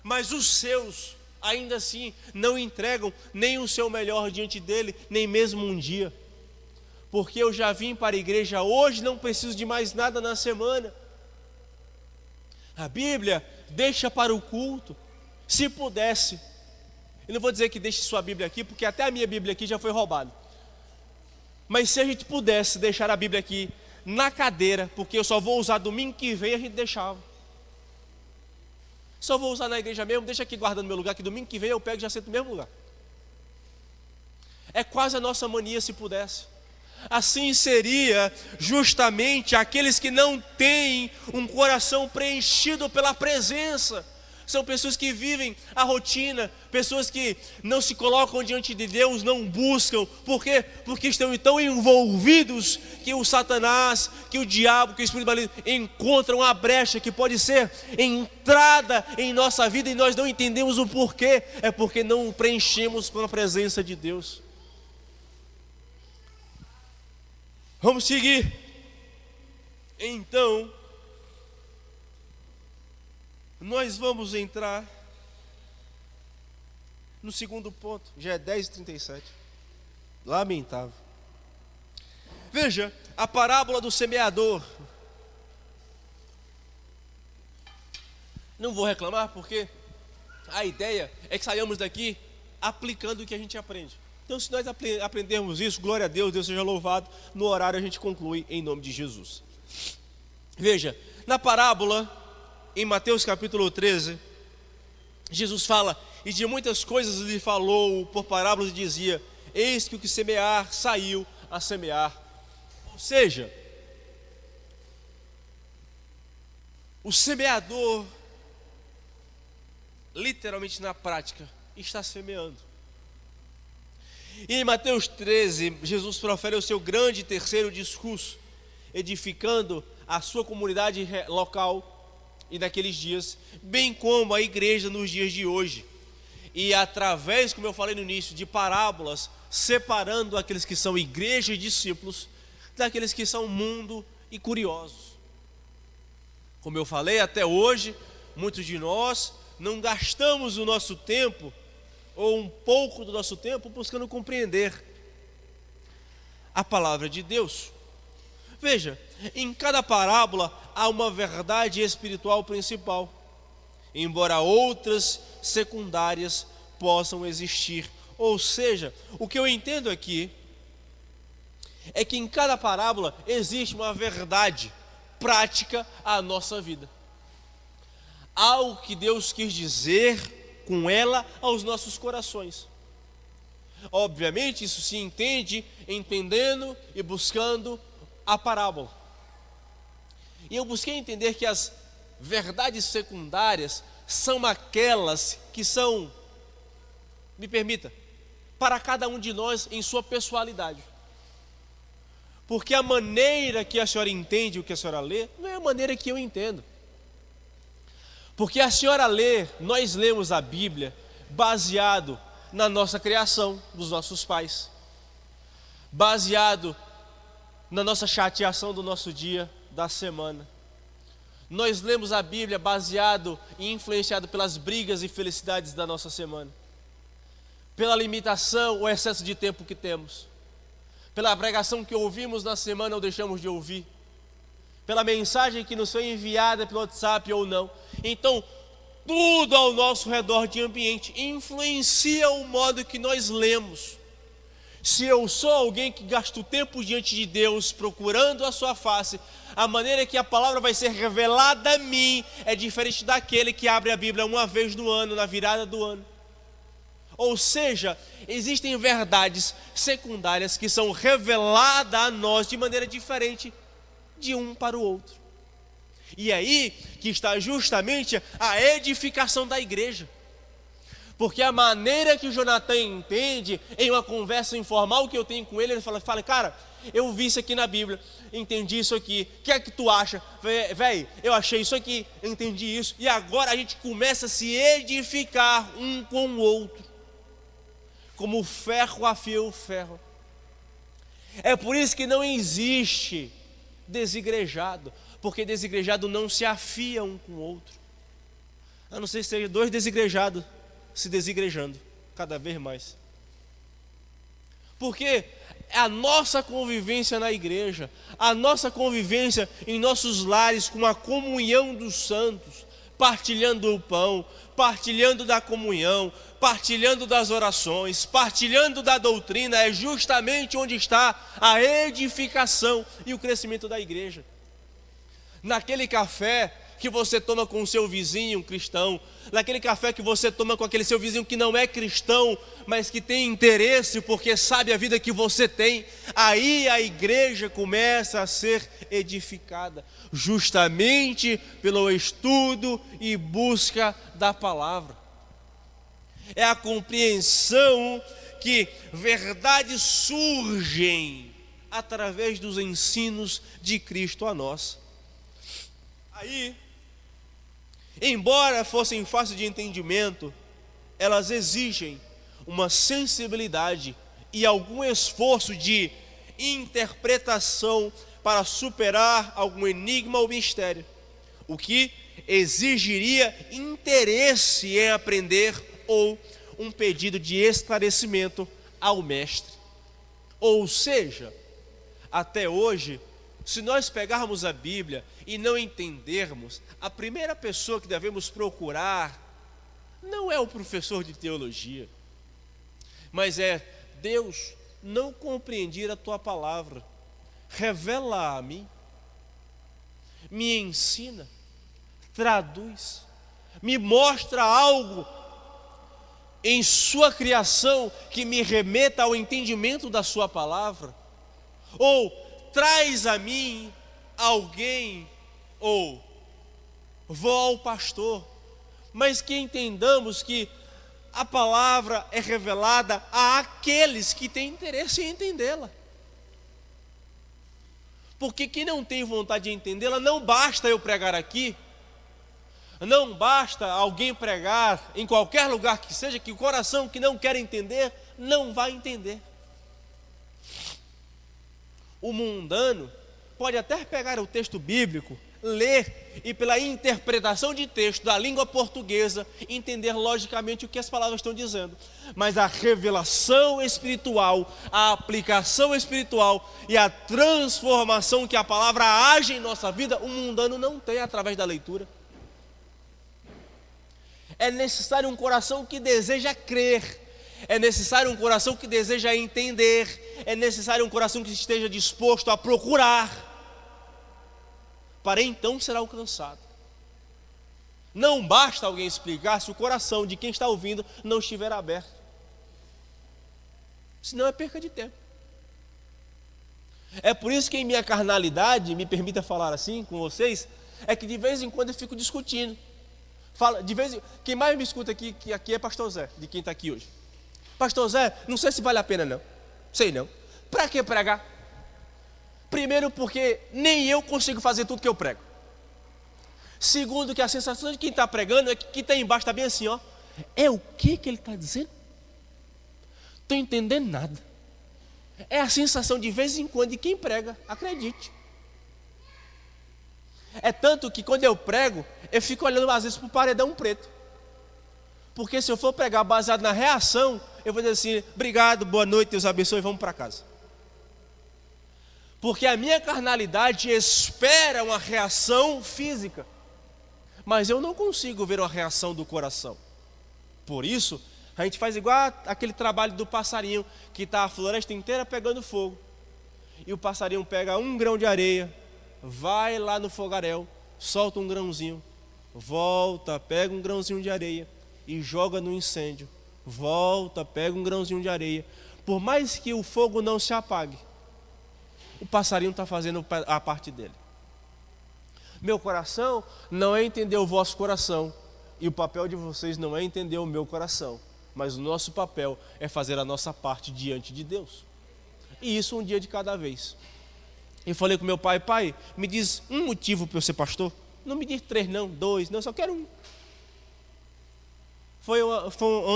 A: mas os seus ainda assim não entregam nem o seu melhor diante dele, nem mesmo um dia. Porque eu já vim para a igreja hoje, não preciso de mais nada na semana. A Bíblia deixa para o culto, se pudesse. Eu não vou dizer que deixe sua Bíblia aqui, porque até a minha Bíblia aqui já foi roubada. Mas se a gente pudesse deixar a Bíblia aqui na cadeira, porque eu só vou usar domingo que vem, a gente deixava. Só vou usar na igreja mesmo, deixa aqui guardando meu lugar, que domingo que vem eu pego e já sento no mesmo lugar. É quase a nossa mania se pudesse. Assim seria justamente aqueles que não têm um coração preenchido pela presença. São pessoas que vivem a rotina, pessoas que não se colocam diante de Deus, não buscam. Por quê? Porque estão tão envolvidos que o Satanás, que o diabo, que o espírito maligno encontram a brecha que pode ser entrada em nossa vida e nós não entendemos o porquê. É porque não preenchemos com a presença de Deus. Vamos seguir. Então, nós vamos entrar no segundo ponto. Já é 10h37. Lamentável. Veja, a parábola do semeador. Não vou reclamar porque a ideia é que saiamos daqui aplicando o que a gente aprende. Então, se nós aprendermos isso, glória a Deus, Deus seja louvado. No horário a gente conclui em nome de Jesus. Veja, na parábola, em Mateus capítulo 13, Jesus fala, e de muitas coisas lhe falou por parábolas e dizia, eis que o que semear saiu a semear. Ou seja, o semeador, literalmente na prática, está semeando. E em Mateus 13, Jesus profere o seu grande terceiro discurso, edificando a sua comunidade local e naqueles dias, bem como a igreja nos dias de hoje. E através, como eu falei no início, de parábolas, separando aqueles que são igreja e discípulos, daqueles que são mundo e curiosos. Como eu falei, até hoje, muitos de nós não gastamos o nosso tempo, ou um pouco do nosso tempo, buscando compreender a palavra de Deus. Veja, em cada parábola há uma verdade espiritual principal, embora outras secundárias possam existir. Ou seja, o que eu entendo aqui é que em cada parábola existe uma verdade prática à nossa vida. algo que Deus quis dizer com ela aos nossos corações. Obviamente, isso se entende entendendo e buscando a parábola. E eu busquei entender que as verdades secundárias são aquelas que são, me permita, para cada um de nós em sua pessoalidade. Porque a maneira que a senhora entende o que a senhora lê, não é a maneira que eu entendo. Porque a senhora lê, nós lemos a Bíblia baseado na nossa criação, dos nossos pais, baseado na nossa chateação do nosso dia, da semana. Nós lemos a Bíblia baseado e influenciado pelas brigas e felicidades da nossa semana, pela limitação ou excesso de tempo que temos, pela pregação que ouvimos na semana ou deixamos de ouvir, pela mensagem que nos foi enviada pelo WhatsApp ou não. Então, tudo ao nosso redor de ambiente influencia o modo que nós lemos. Se eu sou alguém que gasta o tempo diante de Deus procurando a sua face, a maneira que a palavra vai ser revelada a mim é diferente daquele que abre a Bíblia uma vez no ano, na virada do ano. Ou seja, existem verdades secundárias que são reveladas a nós de maneira diferente de um para o outro. E aí que está justamente a edificação da igreja. Porque a maneira que o Jonathan entende, em uma conversa informal que eu tenho com ele, ele fala, cara, eu vi isso aqui na Bíblia, entendi isso aqui, o que é que tu acha? Véi, eu achei isso aqui, entendi isso, e agora a gente começa a se edificar um com o outro, como o ferro afia o ferro. É por isso que não existe desigrejado, porque desigrejado não se afia um com o outro, a não ser que sejam dois desigrejados se desigrejando cada vez mais. Porque a nossa convivência na igreja, a nossa convivência em nossos lares com a comunhão dos santos, partilhando o pão, partilhando da comunhão, partilhando das orações, partilhando da doutrina, é justamente onde está a edificação e o crescimento da igreja. Naquele café que você toma com o seu vizinho cristão, naquele café que você toma com aquele seu vizinho que não é cristão, mas que tem interesse porque sabe a vida que você tem, aí a igreja começa a ser edificada, justamente pelo estudo e busca da palavra. É a compreensão que verdades surgem através dos ensinos de Cristo a nós. Aí, embora fossem fáceis de entendimento, elas exigem uma sensibilidade e algum esforço de interpretação para superar algum enigma ou mistério, o que exigiria interesse em aprender ou um pedido de esclarecimento ao mestre. Ou seja, até hoje, se nós pegarmos a Bíblia e não entendermos, a primeira pessoa que devemos procurar não é o professor de teologia, mas é Deus, não compreendi a tua palavra, revela a mim, me ensina, traduz, me mostra algo em sua criação que me remeta ao entendimento da sua palavra, ou traz a mim alguém, ou vou ao pastor, mas que entendamos que a palavra é revelada àqueles que têm interesse em entendê-la. Porque quem não tem vontade de entendê-la, não basta eu pregar aqui, não basta alguém pregar em qualquer lugar que seja, que o coração que não quer entender, não vai entender. O mundano pode até pegar o texto bíblico, ler e pela interpretação de texto da língua portuguesa entender logicamente o que as palavras estão dizendo, mas a revelação espiritual, a aplicação espiritual e a transformação que a palavra age em nossa vida, o mundano não tem através da leitura. É necessário um coração que deseja crer, é necessário um coração que deseja entender, é necessário um coração que esteja disposto a procurar, para então ser alcançado. Não basta alguém explicar se o coração de quem está ouvindo não estiver aberto. Senão é perca de tempo. É por isso que em minha carnalidade, me permita falar assim com vocês, é que de vez em quando eu fico discutindo. Quem mais me escuta aqui, que aqui é pastor Zé, de quem está aqui hoje. Pastor Zé, não sei se vale a pena não. Sei não. Para que pregar? Primeiro porque nem eu consigo fazer tudo que eu prego. Segundo que a sensação de quem está pregando é que quem está embaixo está bem assim, ó. É o que ele está dizendo? Estou entendendo nada. É a sensação de vez em quando de quem prega, acredite. É tanto que quando eu prego, eu fico olhando às vezes para o paredão preto. Porque se eu for pregar baseado na reação, eu vou dizer assim, obrigado, boa noite, Deus abençoe e vamos para casa. Porque a minha carnalidade espera uma reação física. Mas eu não consigo ver uma reação do coração. Por isso, a gente faz igual aquele trabalho do passarinho, que está a floresta inteira pegando fogo. E o passarinho pega um grão de areia, vai lá no fogaréu, solta um grãozinho, volta, pega um grãozinho de areia e joga no incêndio. Volta, pega um grãozinho de areia. Por mais que o fogo não se apague, o passarinho está fazendo a parte dele. Meu coração não é entender o vosso coração, e o papel de vocês não é entender o meu coração, mas o nosso papel é fazer a nossa parte diante de Deus. E isso um dia de cada vez. Eu falei com meu pai, pai, me diz um motivo para eu ser pastor. Não me diz 3 não, 2, não, só quero um. Foi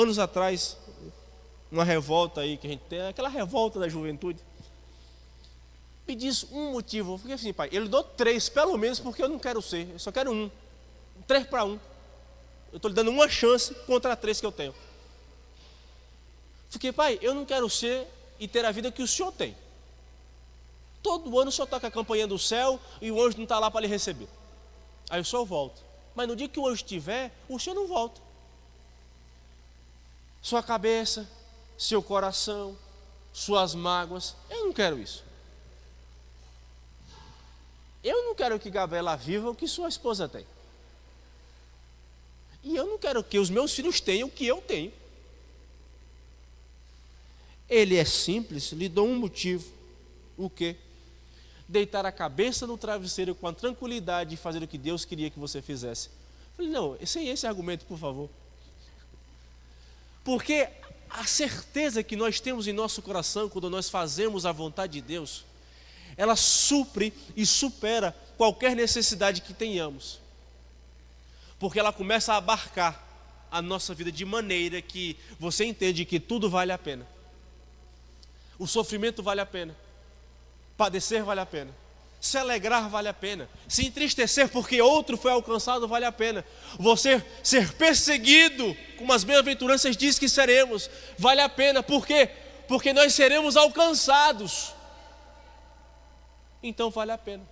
A: anos atrás, uma revolta aí que a gente tem, aquela revolta da juventude. Me diz um motivo. Eu fiquei assim, pai, eu lhe dou 3 pelo menos porque eu não quero ser, eu só quero um. 3 para 1. Eu estou lhe dando uma chance contra 3 que eu tenho. Fiquei, pai, eu não quero ser e ter a vida que o senhor tem. Todo ano o senhor toca a campainha do céu e o anjo não está lá para lhe receber. Aí o senhor volta. Mas no dia que o anjo estiver, o senhor não volta. Sua cabeça, seu coração, suas mágoas, eu não quero isso. Eu não quero que Gabriela viva o que sua esposa tem. E eu não quero que os meus filhos tenham o que eu tenho. Ele é simples, lhe dou um motivo. O quê? Deitar a cabeça no travesseiro com a tranquilidade de fazer o que Deus queria que você fizesse. Eu falei, não, sem esse argumento, por favor. Porque a certeza que nós temos em nosso coração quando nós fazemos a vontade de Deus, ela supre e supera qualquer necessidade que tenhamos. Porque ela começa a abarcar a nossa vida de maneira que você entende que tudo vale a pena. O sofrimento vale a pena. Padecer vale a pena. Se alegrar vale a pena. Se entristecer porque outro foi alcançado vale a pena. Você ser perseguido, como as bem-aventuranças diz que seremos, vale a pena. Por quê? Porque nós seremos alcançados. Então vale a pena.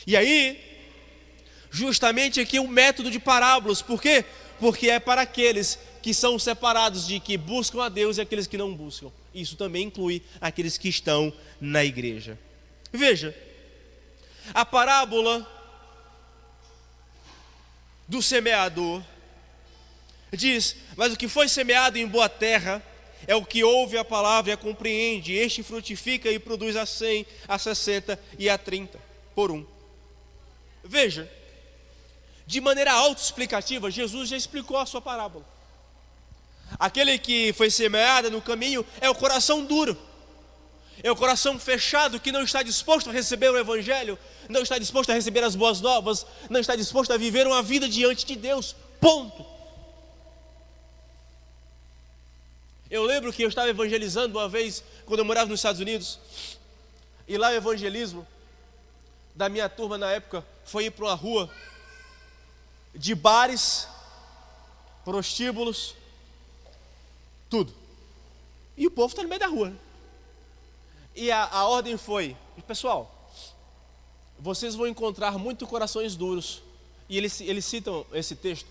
A: E aí, justamente aqui o método de parábolas. Por quê? Porque é para aqueles que são separados de que buscam a Deus e aqueles que não buscam. Isso também inclui aqueles que estão na igreja. Veja, a parábola do semeador diz, mas o que foi semeado em boa terra é o que ouve a palavra e a compreende, este frutifica e produz a 100, a 60 e a 30 por 1. Veja, de maneira autoexplicativa, Jesus já explicou a sua parábola. Aquele que foi semeado no caminho é o coração duro, é o coração fechado que não está disposto a receber o evangelho, não está disposto a receber as boas novas, não está disposto a viver uma vida diante de Deus, ponto. Eu lembro que eu estava evangelizando uma vez, quando eu morava nos Estados Unidos, e lá o evangelismo da minha turma na época foi ir para uma rua de bares, prostíbulos, tudo. E o povo está no meio da rua, né? E a ordem foi, pessoal, vocês vão encontrar muitos corações duros. E eles citam esse texto.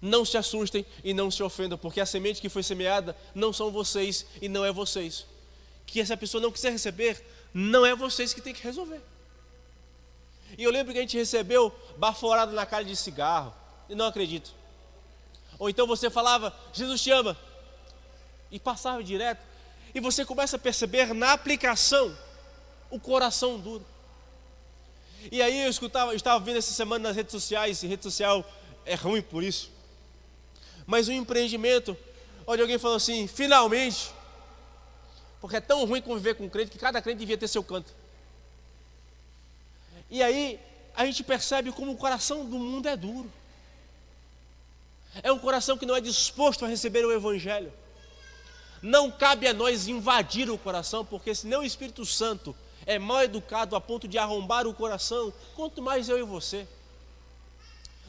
A: Não se assustem e não se ofendam, porque a semente que foi semeada não são vocês e não é vocês. Que essa pessoa não quiser receber, não é vocês que tem que resolver. E eu lembro que a gente recebeu baforado na cara de cigarro, e não acredito. Ou então você falava, Jesus te ama, e passava direto. E você começa a perceber na aplicação o coração duro. E aí eu estava vendo essa semana nas redes sociais, e rede social é ruim por isso, mas um empreendimento onde alguém falou assim, finalmente, porque é tão ruim conviver com crente, que cada crente devia ter seu canto. E aí a gente percebe como o coração do mundo é duro. É um coração que não é disposto a receber o Evangelho. Não cabe a nós invadir o coração, porque se nem o Espírito Santo é mal educado a ponto de arrombar o coração, quanto mais eu e você.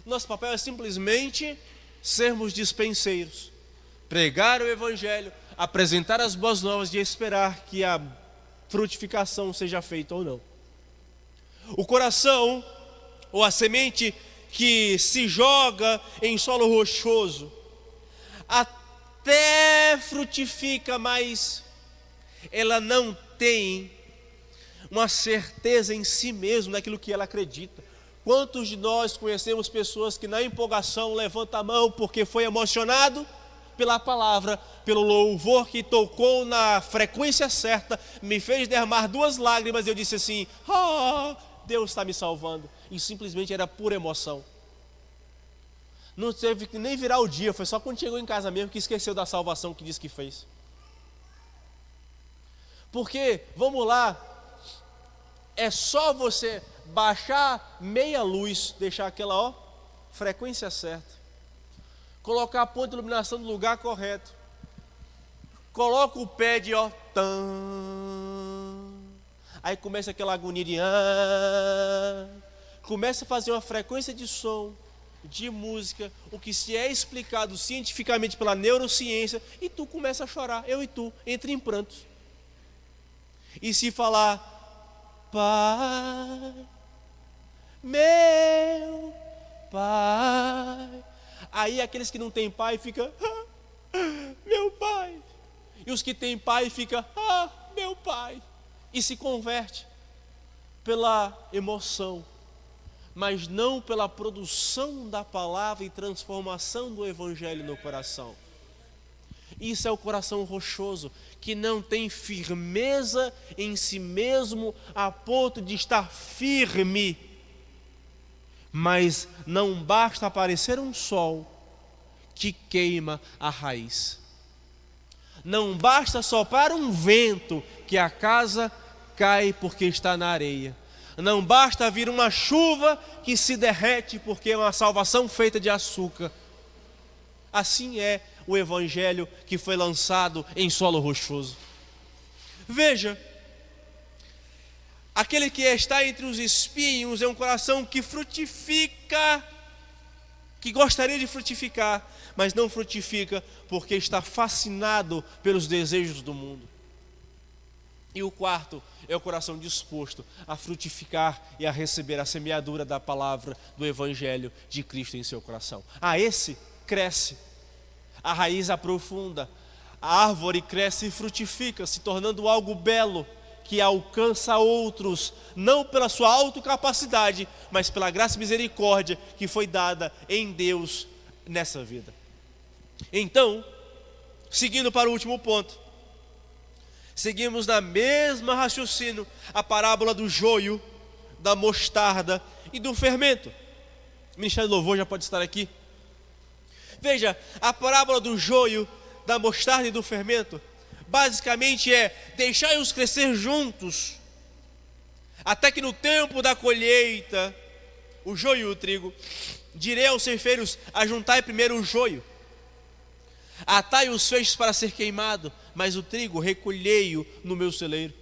A: Nosso papel é simplesmente sermos dispenseiros, pregar o Evangelho, apresentar as boas novas e esperar que a frutificação seja feita ou não. O coração, ou a semente que se joga em solo rochoso, até frutifica, mas ela não tem uma certeza em si mesma naquilo que ela acredita. Quantos de nós conhecemos pessoas que na empolgação levanta a mão porque foi emocionado pela palavra, pelo louvor que tocou na frequência certa, me fez derramar 2 lágrimas e eu disse assim, Deus está me salvando, e simplesmente era pura emoção. Não teve que nem virar o dia, foi só quando chegou em casa mesmo que esqueceu da salvação que disse que fez. Porque, vamos lá, é só você baixar meia luz, deixar aquela frequência certa, colocar a ponta de iluminação no lugar correto, coloca o pé de aí começa aquela agonia de começa a fazer uma frequência de som, de música, o que se é explicado cientificamente pela neurociência, e tu começa a chorar, eu e tu, entra em prantos. E se falar, Pai, meu Pai, aí aqueles que não têm pai ficam, meu pai, e os que têm pai ficam, meu pai, e se converte pela emoção, mas não pela produção da palavra e transformação do Evangelho no coração. Isso é o coração rochoso, que não tem firmeza em si mesmo a ponto de estar firme. Mas não basta aparecer um sol que queima a raiz. Não basta soprar um vento que a casa cai porque está na areia. Não basta vir uma chuva que se derrete porque é uma salvação feita de açúcar. Assim é o Evangelho que foi lançado em solo rochoso. Veja, aquele que está entre os espinhos é um coração que frutifica, que gostaria de frutificar, mas não frutifica porque está fascinado pelos desejos do mundo. E o quarto é o coração disposto a frutificar e a receber a semeadura da palavra do Evangelho de Cristo em seu coração. Esse cresce, a raiz aprofunda, a árvore cresce e frutifica, se tornando algo belo, que alcança outros, não pela sua autocapacidade, mas pela graça e misericórdia que foi dada em Deus nessa vida. Então, seguindo para o último ponto, seguimos na mesma raciocínio a parábola do joio, da mostarda e do fermento. O Ministério do Louvor já pode estar aqui. Veja, a parábola do joio, da mostarda e do fermento, basicamente é deixai-os crescer juntos, até que no tempo da colheita, o joio e o trigo, direi aos ceifeiros, ajuntai primeiro o joio, atai os feixes para ser queimado, mas o trigo recolhei-o no meu celeiro.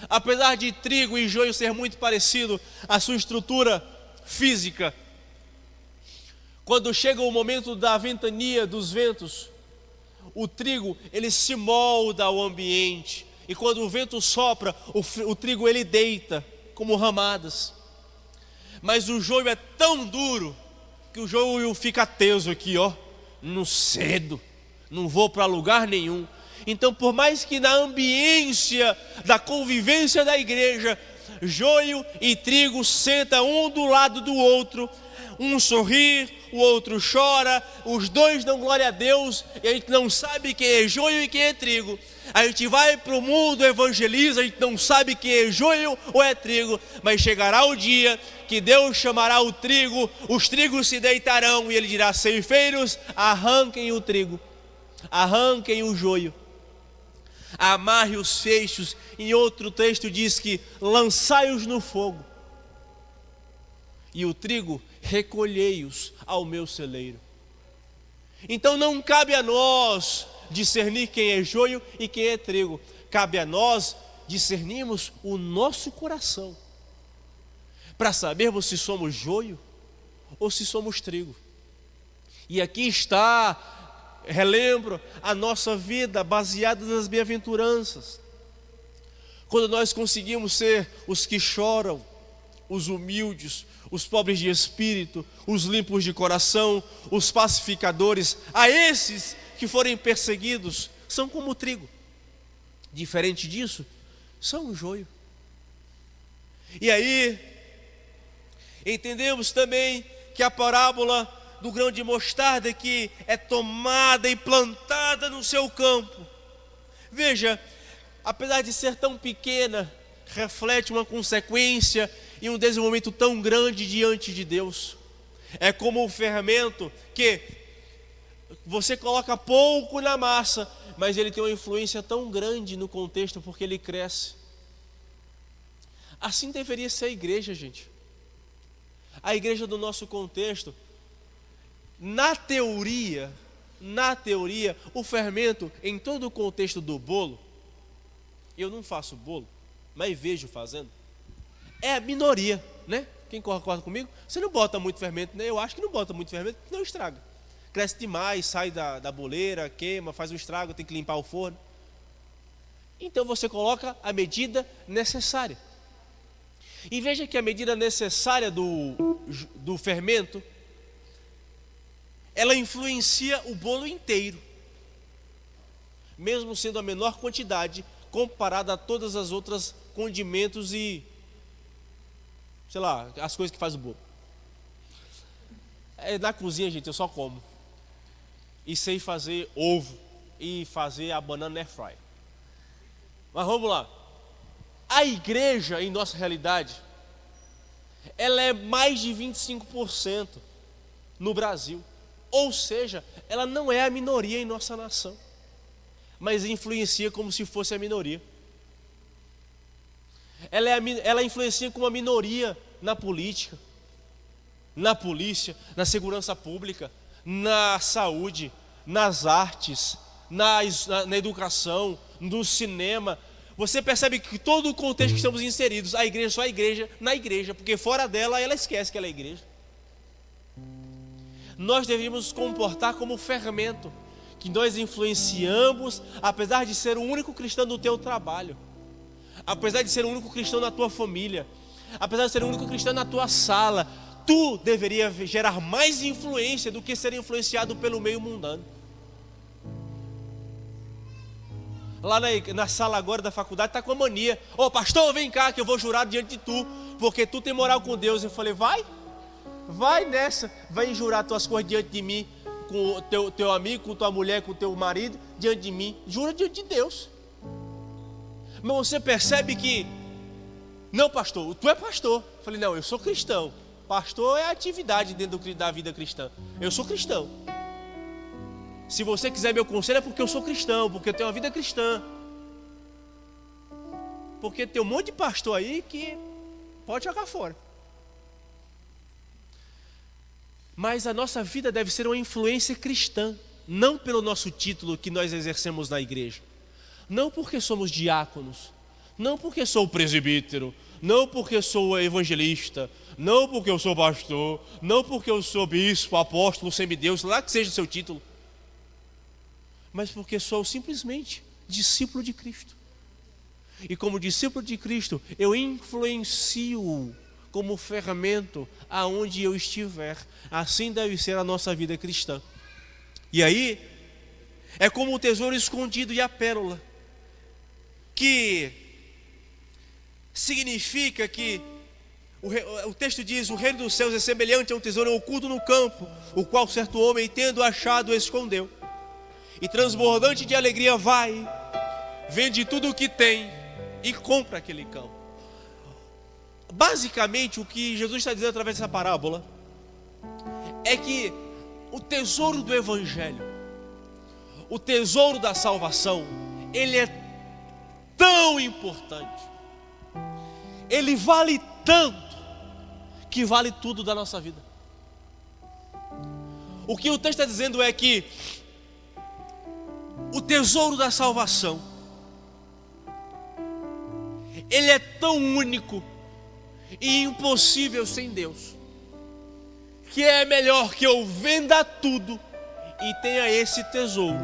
A: Apesar de trigo e joio ser muito parecido, a sua estrutura física, quando chega o momento da ventania, dos ventos, o trigo ele se molda ao ambiente, e quando o vento sopra, o trigo ele deita como ramadas. Mas o joio é tão duro que o joio fica teso aqui, não cedo, não vou para lugar nenhum. Então, por mais que na ambiência da convivência da igreja joio e trigo sentam um do lado do outro, um sorri, o outro chora, os dois dão glória a Deus, e a gente não sabe quem é joio e quem é trigo. A gente vai para o mundo, evangeliza, a gente não sabe quem é joio ou é trigo, mas chegará o dia que Deus chamará o trigo, os trigos se deitarão e Ele dirá: ceifeiros, arranquem o trigo, arranquem o joio, amarre os feixes. Em outro texto diz que lançai-os no fogo, e o trigo recolhei-os ao meu celeiro. Então não cabe a nós discernir quem é joio e quem é trigo, cabe a nós discernirmos o nosso coração, para sabermos se somos joio ou se somos trigo. E aqui está, relembro, a nossa vida baseada nas bem-aventuranças. Quando nós conseguimos ser os que choram, os humildes, os pobres de espírito, os limpos de coração, os pacificadores, a esses que forem perseguidos, são como o trigo. Diferente disso, são o joio. E aí, entendemos também que a parábola do grão de mostarda que é tomada e plantada no seu campo. Veja, apesar de ser tão pequena, reflete uma consequência e um desenvolvimento tão grande diante de Deus. É como o fermento que você coloca pouco na massa, mas ele tem uma influência tão grande no contexto porque ele cresce. Assim deveria ser a igreja, gente. A igreja do nosso contexto, na teoria, o fermento em todo o contexto do bolo, eu não faço bolo, mas vejo fazendo, é a minoria, né? Quem concorda comigo? Você não bota muito fermento, né? Eu acho que não bota muito fermento, não estraga. Cresce demais, sai da boleira, queima, faz um estrago, tem que limpar o forno. Então você coloca a medida necessária. E veja que a medida necessária do fermento, ela influencia o bolo inteiro, mesmo sendo a menor quantidade comparada a todas as outras condimentos e, sei lá, as coisas que faz o bolo. Na cozinha, gente, eu só como. E sei fazer ovo e fazer a banana na air fryer. Mas vamos lá. A igreja, em nossa realidade, ela é mais de 25% no Brasil. Ou seja, ela não é a minoria em nossa nação, mas influencia como se fosse a minoria. Ela influencia como a minoria na política, na polícia, na segurança pública, na saúde, nas artes, na educação, no cinema. Você percebe que todo o contexto que estamos inseridos, a igreja só é igreja na igreja, porque fora dela ela esquece que ela é igreja. Nós deveríamos nos comportar como fermento, que nós influenciamos, apesar de ser o único cristão no teu trabalho, apesar de ser o único cristão na tua família, apesar de ser o único cristão na tua sala, tu deveria gerar mais influência do que ser influenciado pelo meio mundano. Lá na sala agora da faculdade está com a mania: ô pastor, vem cá que eu vou jurar diante de tu, porque tu tem moral com Deus. Eu falei: vai nessa, vai jurar tuas coisas diante de mim, com o teu amigo, com tua mulher, com teu marido, diante de mim, jura diante de Deus. Mas você percebe que, não pastor, tu é pastor. Eu falei: não, eu sou cristão. Pastor é atividade dentro da vida cristã. Eu sou cristão. Se você quiser meu conselho é porque eu sou cristão, porque eu tenho uma vida cristã. Porque tem um monte de pastor aí que pode jogar fora. Mas a nossa vida deve ser uma influência cristã, não pelo nosso título que nós exercemos na igreja, não porque somos diáconos, não porque sou presbítero, não porque sou evangelista, não porque eu sou pastor, não porque eu sou bispo, apóstolo, semideus, lá que seja o seu título, mas porque sou simplesmente discípulo de Cristo. E como discípulo de Cristo, eu influencio como fermento aonde eu estiver. Assim deve ser a nossa vida cristã. E aí, é como o tesouro escondido e a pérola, que significa que o texto diz: o reino dos céus é semelhante a um tesouro oculto no campo, o qual certo homem, tendo achado, escondeu. E transbordante de alegria vai, vende tudo o que tem e compra aquele campo. Basicamente, o que Jesus está dizendo através dessa parábola é que o tesouro do Evangelho, o tesouro da salvação, ele é tão importante, ele vale tanto, que vale tudo da nossa vida. O que o texto está dizendo é que o tesouro da salvação, ele é tão único e impossível sem Deus, que é melhor que eu venda tudo e tenha esse tesouro,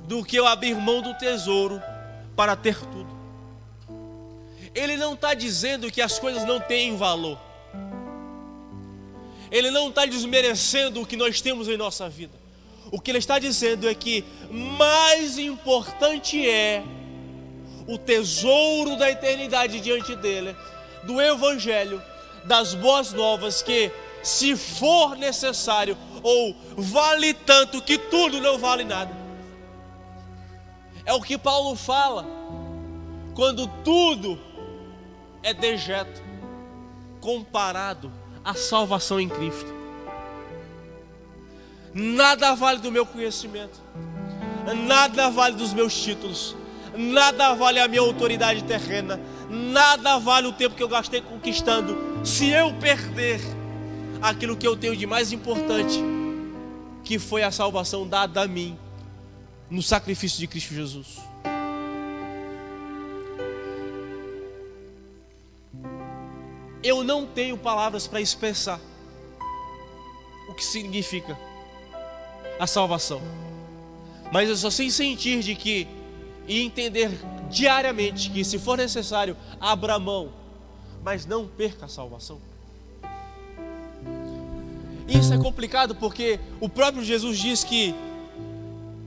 A: do que eu abrir mão do tesouro para ter tudo. Ele não está dizendo que as coisas não têm valor. Ele não está desmerecendo o que nós temos em nossa vida. O que ele está dizendo é que mais importante é o tesouro da eternidade diante dele, do Evangelho, das boas novas, que se for necessário, ou vale tanto que tudo não vale nada. É o que Paulo fala, quando tudo é dejeto comparado à salvação em Cristo. Nada vale do meu conhecimento, nada vale dos meus títulos, nada vale a minha autoridade terrena, nada vale o tempo que eu gastei conquistando, se eu perder aquilo que eu tenho de mais importante, que foi a salvação dada a mim no sacrifício de Cristo Jesus. Eu não tenho palavras para expressar o que significa a salvação, mas eu só sei sentir de que e entender diariamente que, se for necessário, abra mão, mas não perca a salvação. Isso é complicado porque o próprio Jesus diz que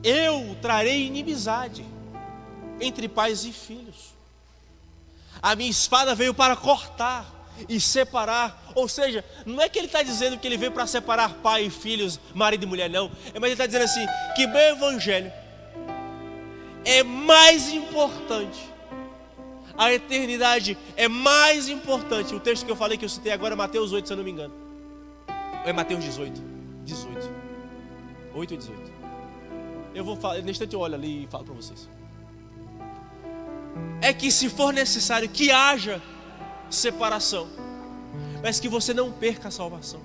A: eu trarei inimizade entre pais e filhos. A minha espada veio para cortar e separar. Ou seja, não é que ele está dizendo que ele veio para separar pai e filhos, marido e mulher, não. Mas ele está dizendo assim, que meu evangelho é mais importante, a eternidade é mais importante. O texto que eu falei, que eu citei agora, é Mateus 8, se eu não me engano. Ou é Mateus 18? 8 e 18. Eu vou falar, nesse instante eu olho ali e falo para vocês. É que, se for necessário, que haja separação, mas que você não perca a salvação.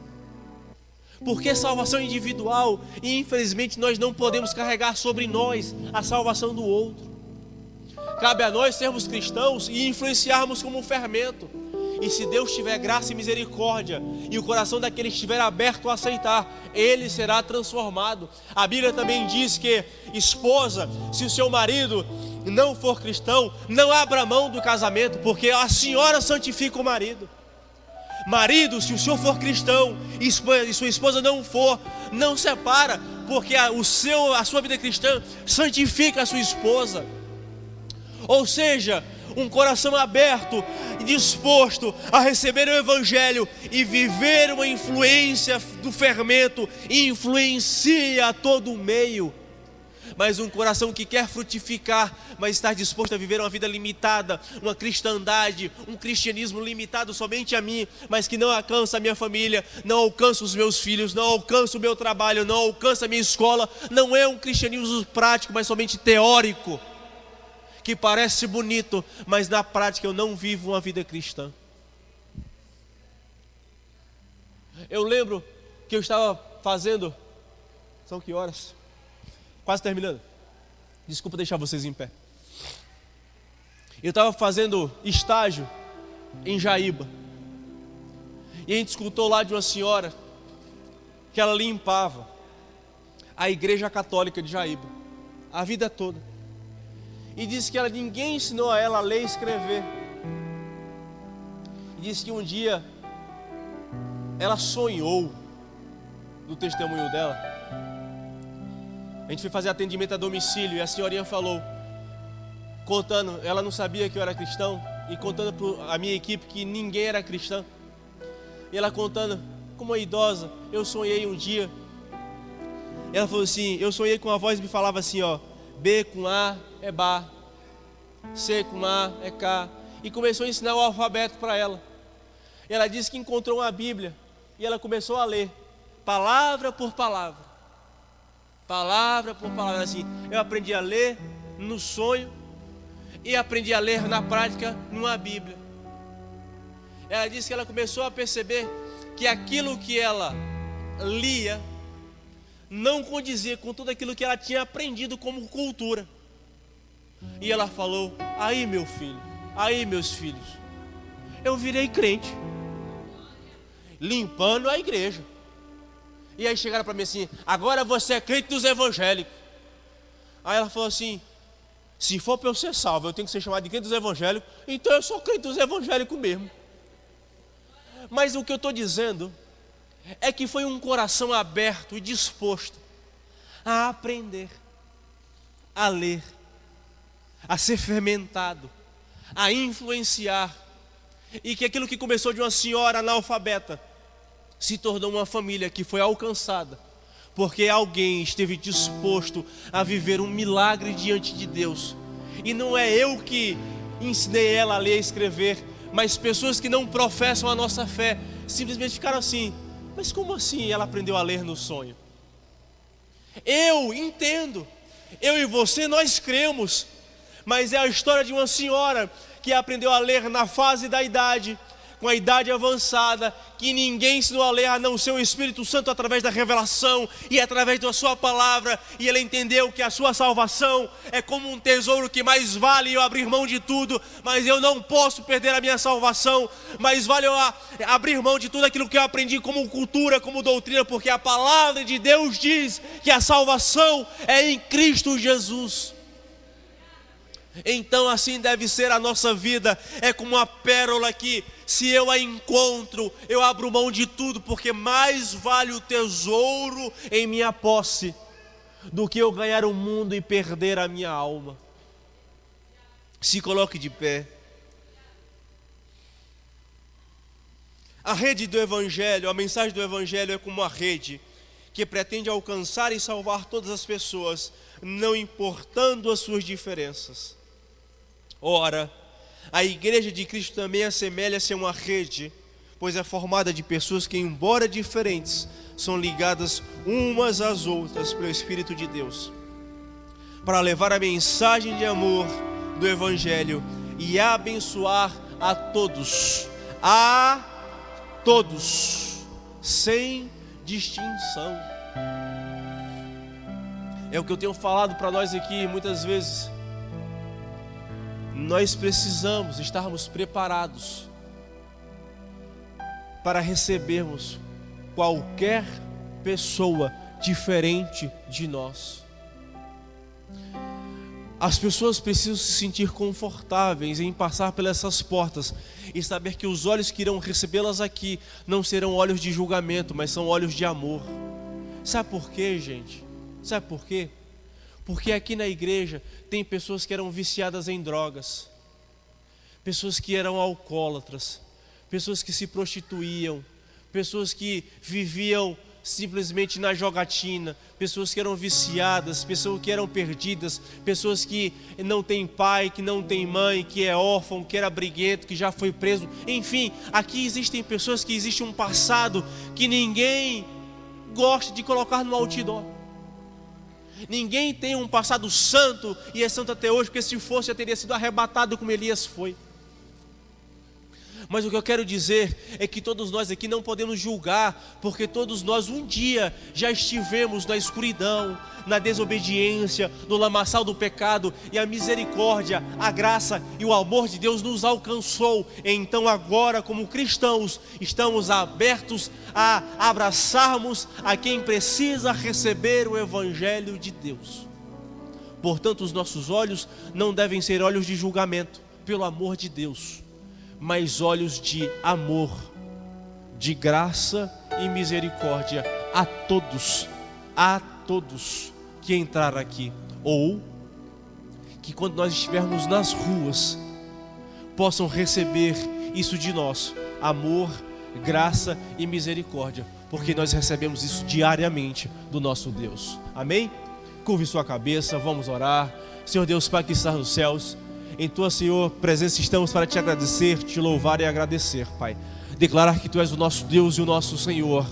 A: Porque salvação individual, e infelizmente nós não podemos carregar sobre nós a salvação do outro. Cabe a nós sermos cristãos e influenciarmos como um fermento. E se Deus tiver graça e misericórdia, e o coração daquele estiver aberto a aceitar, ele será transformado. A Bíblia também diz que, esposa, se o seu marido não for cristão, não abra mão do casamento, porque a senhora santifica o marido. Marido, se o senhor for cristão e sua esposa não for, não separa, porque a sua vida cristã santifica a sua esposa. Ou seja, um coração aberto e disposto a receber o Evangelho e viver uma influência do fermento, influencia todo o meio. Mas um coração que quer frutificar, mas está disposto a viver uma vida limitada, uma cristandade, um cristianismo limitado somente a mim, mas que não alcança a minha família, não alcança os meus filhos, não alcança o meu trabalho, não alcança a minha escola, não é um cristianismo prático, mas somente teórico, que parece bonito, mas na prática eu não vivo uma vida cristã. Eu lembro que eu estava fazendo, são que horas? Quase terminando. Desculpa deixar vocês em pé. Eu estava fazendo estágio em Jaíba. E a gente escutou lá de uma senhora que ela limpava a igreja católica de Jaíba a vida toda. E disse que ninguém ensinou a ela a ler e escrever. E disse que um dia ela sonhou, no testemunho dela. A gente foi fazer atendimento a domicílio e a senhorinha falou: contando, ela não sabia que eu era cristão, e contando para a minha equipe que ninguém era cristão. E ela contando, como uma idosa, eu sonhei um dia. Ela falou assim, eu sonhei com uma voz que me falava assim, ó, B com A é Bá, C com A é K. E começou a ensinar o alfabeto para ela. Ela disse que encontrou uma Bíblia e ela começou a ler, palavra por palavra. Palavra por palavra, assim. Eu aprendi a ler no sonho e aprendi a ler na prática numa Bíblia. Ela disse que ela começou a perceber que aquilo que ela lia não condizia com tudo aquilo que ela tinha aprendido como cultura. E ela falou, aí meu filho, aí meus filhos, eu virei crente, limpando a igreja. E aí chegaram para mim assim, agora você é crente dos evangélicos. Aí ela falou assim, se for para eu ser salvo, eu tenho que ser chamado de crente dos evangélicos, então eu sou crente dos evangélicos mesmo. Mas o que eu estou dizendo é que foi um coração aberto e disposto a aprender, a ler, a ser fermentado, a influenciar, e que aquilo que começou de uma senhora analfabeta se tornou uma família que foi alcançada, porque alguém esteve disposto a viver um milagre diante de Deus. E não é eu que ensinei ela a ler e escrever, mas pessoas que não professam a nossa fé simplesmente ficaram assim, mas como assim ela aprendeu a ler no sonho? Eu entendo, eu e você nós cremos, mas é a história de uma senhora que aprendeu a ler na fase da idade, com a idade avançada, que ninguém ensinou a ler a não ser o Espírito Santo através da revelação e através da sua palavra, e ela entendeu que a sua salvação é como um tesouro que mais vale eu abrir mão de tudo, mas eu não posso perder a minha salvação, mas vale eu abrir mão de tudo aquilo que eu aprendi como cultura, como doutrina, porque a palavra de Deus diz que a salvação é em Cristo Jesus. Então assim deve ser a nossa vida, é como uma pérola que se eu a encontro, eu abro mão de tudo, porque mais vale o tesouro em minha posse, do que eu ganhar o mundo e perder a minha alma. Se coloque de pé. A rede do Evangelho, a mensagem do Evangelho é como uma rede que pretende alcançar e salvar todas as pessoas, não importando as suas diferenças. Ora, a igreja de Cristo também assemelha-se a uma rede, pois é formada de pessoas que, embora diferentes, são ligadas umas às outras pelo Espírito de Deus, para levar a mensagem de amor do Evangelho e abençoar a todos, sem distinção. É o que eu tenho falado para nós aqui muitas vezes. Nós precisamos estarmos preparados para recebermos qualquer pessoa diferente de nós. As pessoas precisam se sentir confortáveis em passar pelas essas portas e saber que os olhos que irão recebê-las aqui não serão olhos de julgamento, mas são olhos de amor. Sabe por quê, gente? Sabe por quê? Porque aqui na igreja tem pessoas que eram viciadas em drogas, pessoas que eram alcoólatras, pessoas que se prostituíam, pessoas que viviam simplesmente na jogatina, pessoas que eram viciadas, pessoas que eram perdidas, pessoas que não têm pai, que não têm mãe, que é órfão, que era briguento, que já foi preso. Enfim, aqui existem pessoas que existe um passado que ninguém gosta de colocar no outdoor. Ninguém tem um passado santo e é santo até hoje, porque se fosse já teria sido arrebatado como Elias foi. Mas o que eu quero dizer é que todos nós aqui não podemos julgar, porque todos nós um dia já estivemos na escuridão, na desobediência, no lamaçal do pecado, e a misericórdia, a graça e o amor de Deus nos alcançou. Então agora, como cristãos, estamos abertos a abraçarmos a quem precisa receber o Evangelho de Deus. Portanto, os nossos olhos não devem ser olhos de julgamento, pelo amor de Deus, mas olhos de amor, de graça e misericórdia a todos que entrar aqui, ou que quando nós estivermos nas ruas, possam receber isso de nós, amor, graça e misericórdia, porque nós recebemos isso diariamente do nosso Deus. Amém? Curve sua cabeça, vamos orar. Senhor Deus, Pai que estás nos céus, em Tua, Senhor, presença estamos para Te agradecer, Te louvar e agradecer, Pai. Declarar que Tu és o nosso Deus e o nosso Senhor.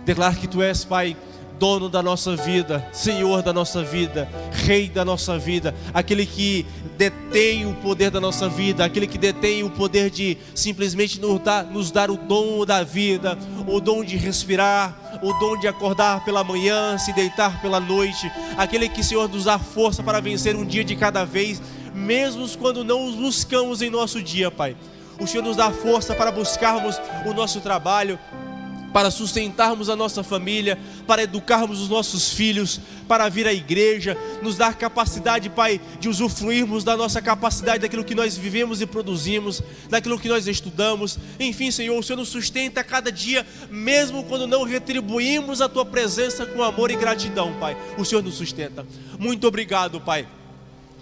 A: Declarar que Tu és, Pai, dono da nossa vida, Senhor da nossa vida, Rei da nossa vida, aquele que detém o poder da nossa vida, aquele que detém o poder de simplesmente nos dar o dom da vida, o dom de respirar, o dom de acordar pela manhã, se deitar pela noite, aquele que, Senhor, nos dá força para vencer um dia de cada vez, mesmo quando não os buscamos em nosso dia, Pai. O Senhor nos dá força para buscarmos o nosso trabalho, para sustentarmos a nossa família, para educarmos os nossos filhos, para vir à igreja, nos dar capacidade, Pai, de usufruirmos da nossa capacidade, daquilo que nós vivemos e produzimos, daquilo que nós estudamos. Enfim, Senhor, o Senhor nos sustenta a cada dia, mesmo quando não retribuímos a Tua presença com amor e gratidão, Pai. O Senhor nos sustenta. Muito obrigado, Pai.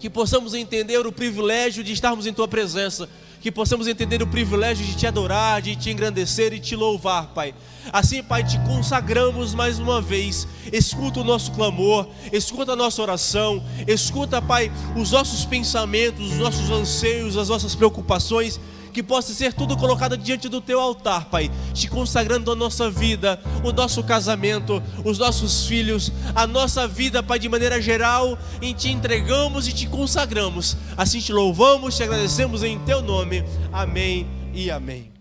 A: Que possamos entender o privilégio de estarmos em Tua presença, que possamos entender o privilégio de Te adorar, de Te engrandecer e Te louvar, Pai. Assim, Pai, Te consagramos mais uma vez. Escuta o nosso clamor, escuta a nossa oração, escuta, Pai, os nossos pensamentos, os nossos anseios, as nossas preocupações, que possa ser tudo colocado diante do Teu altar, Pai, Te consagrando a nossa vida, o nosso casamento, os nossos filhos, a nossa vida, Pai, de maneira geral, em Te entregamos e Te consagramos. Assim Te louvamos, Te agradecemos em Teu nome. Amém e amém.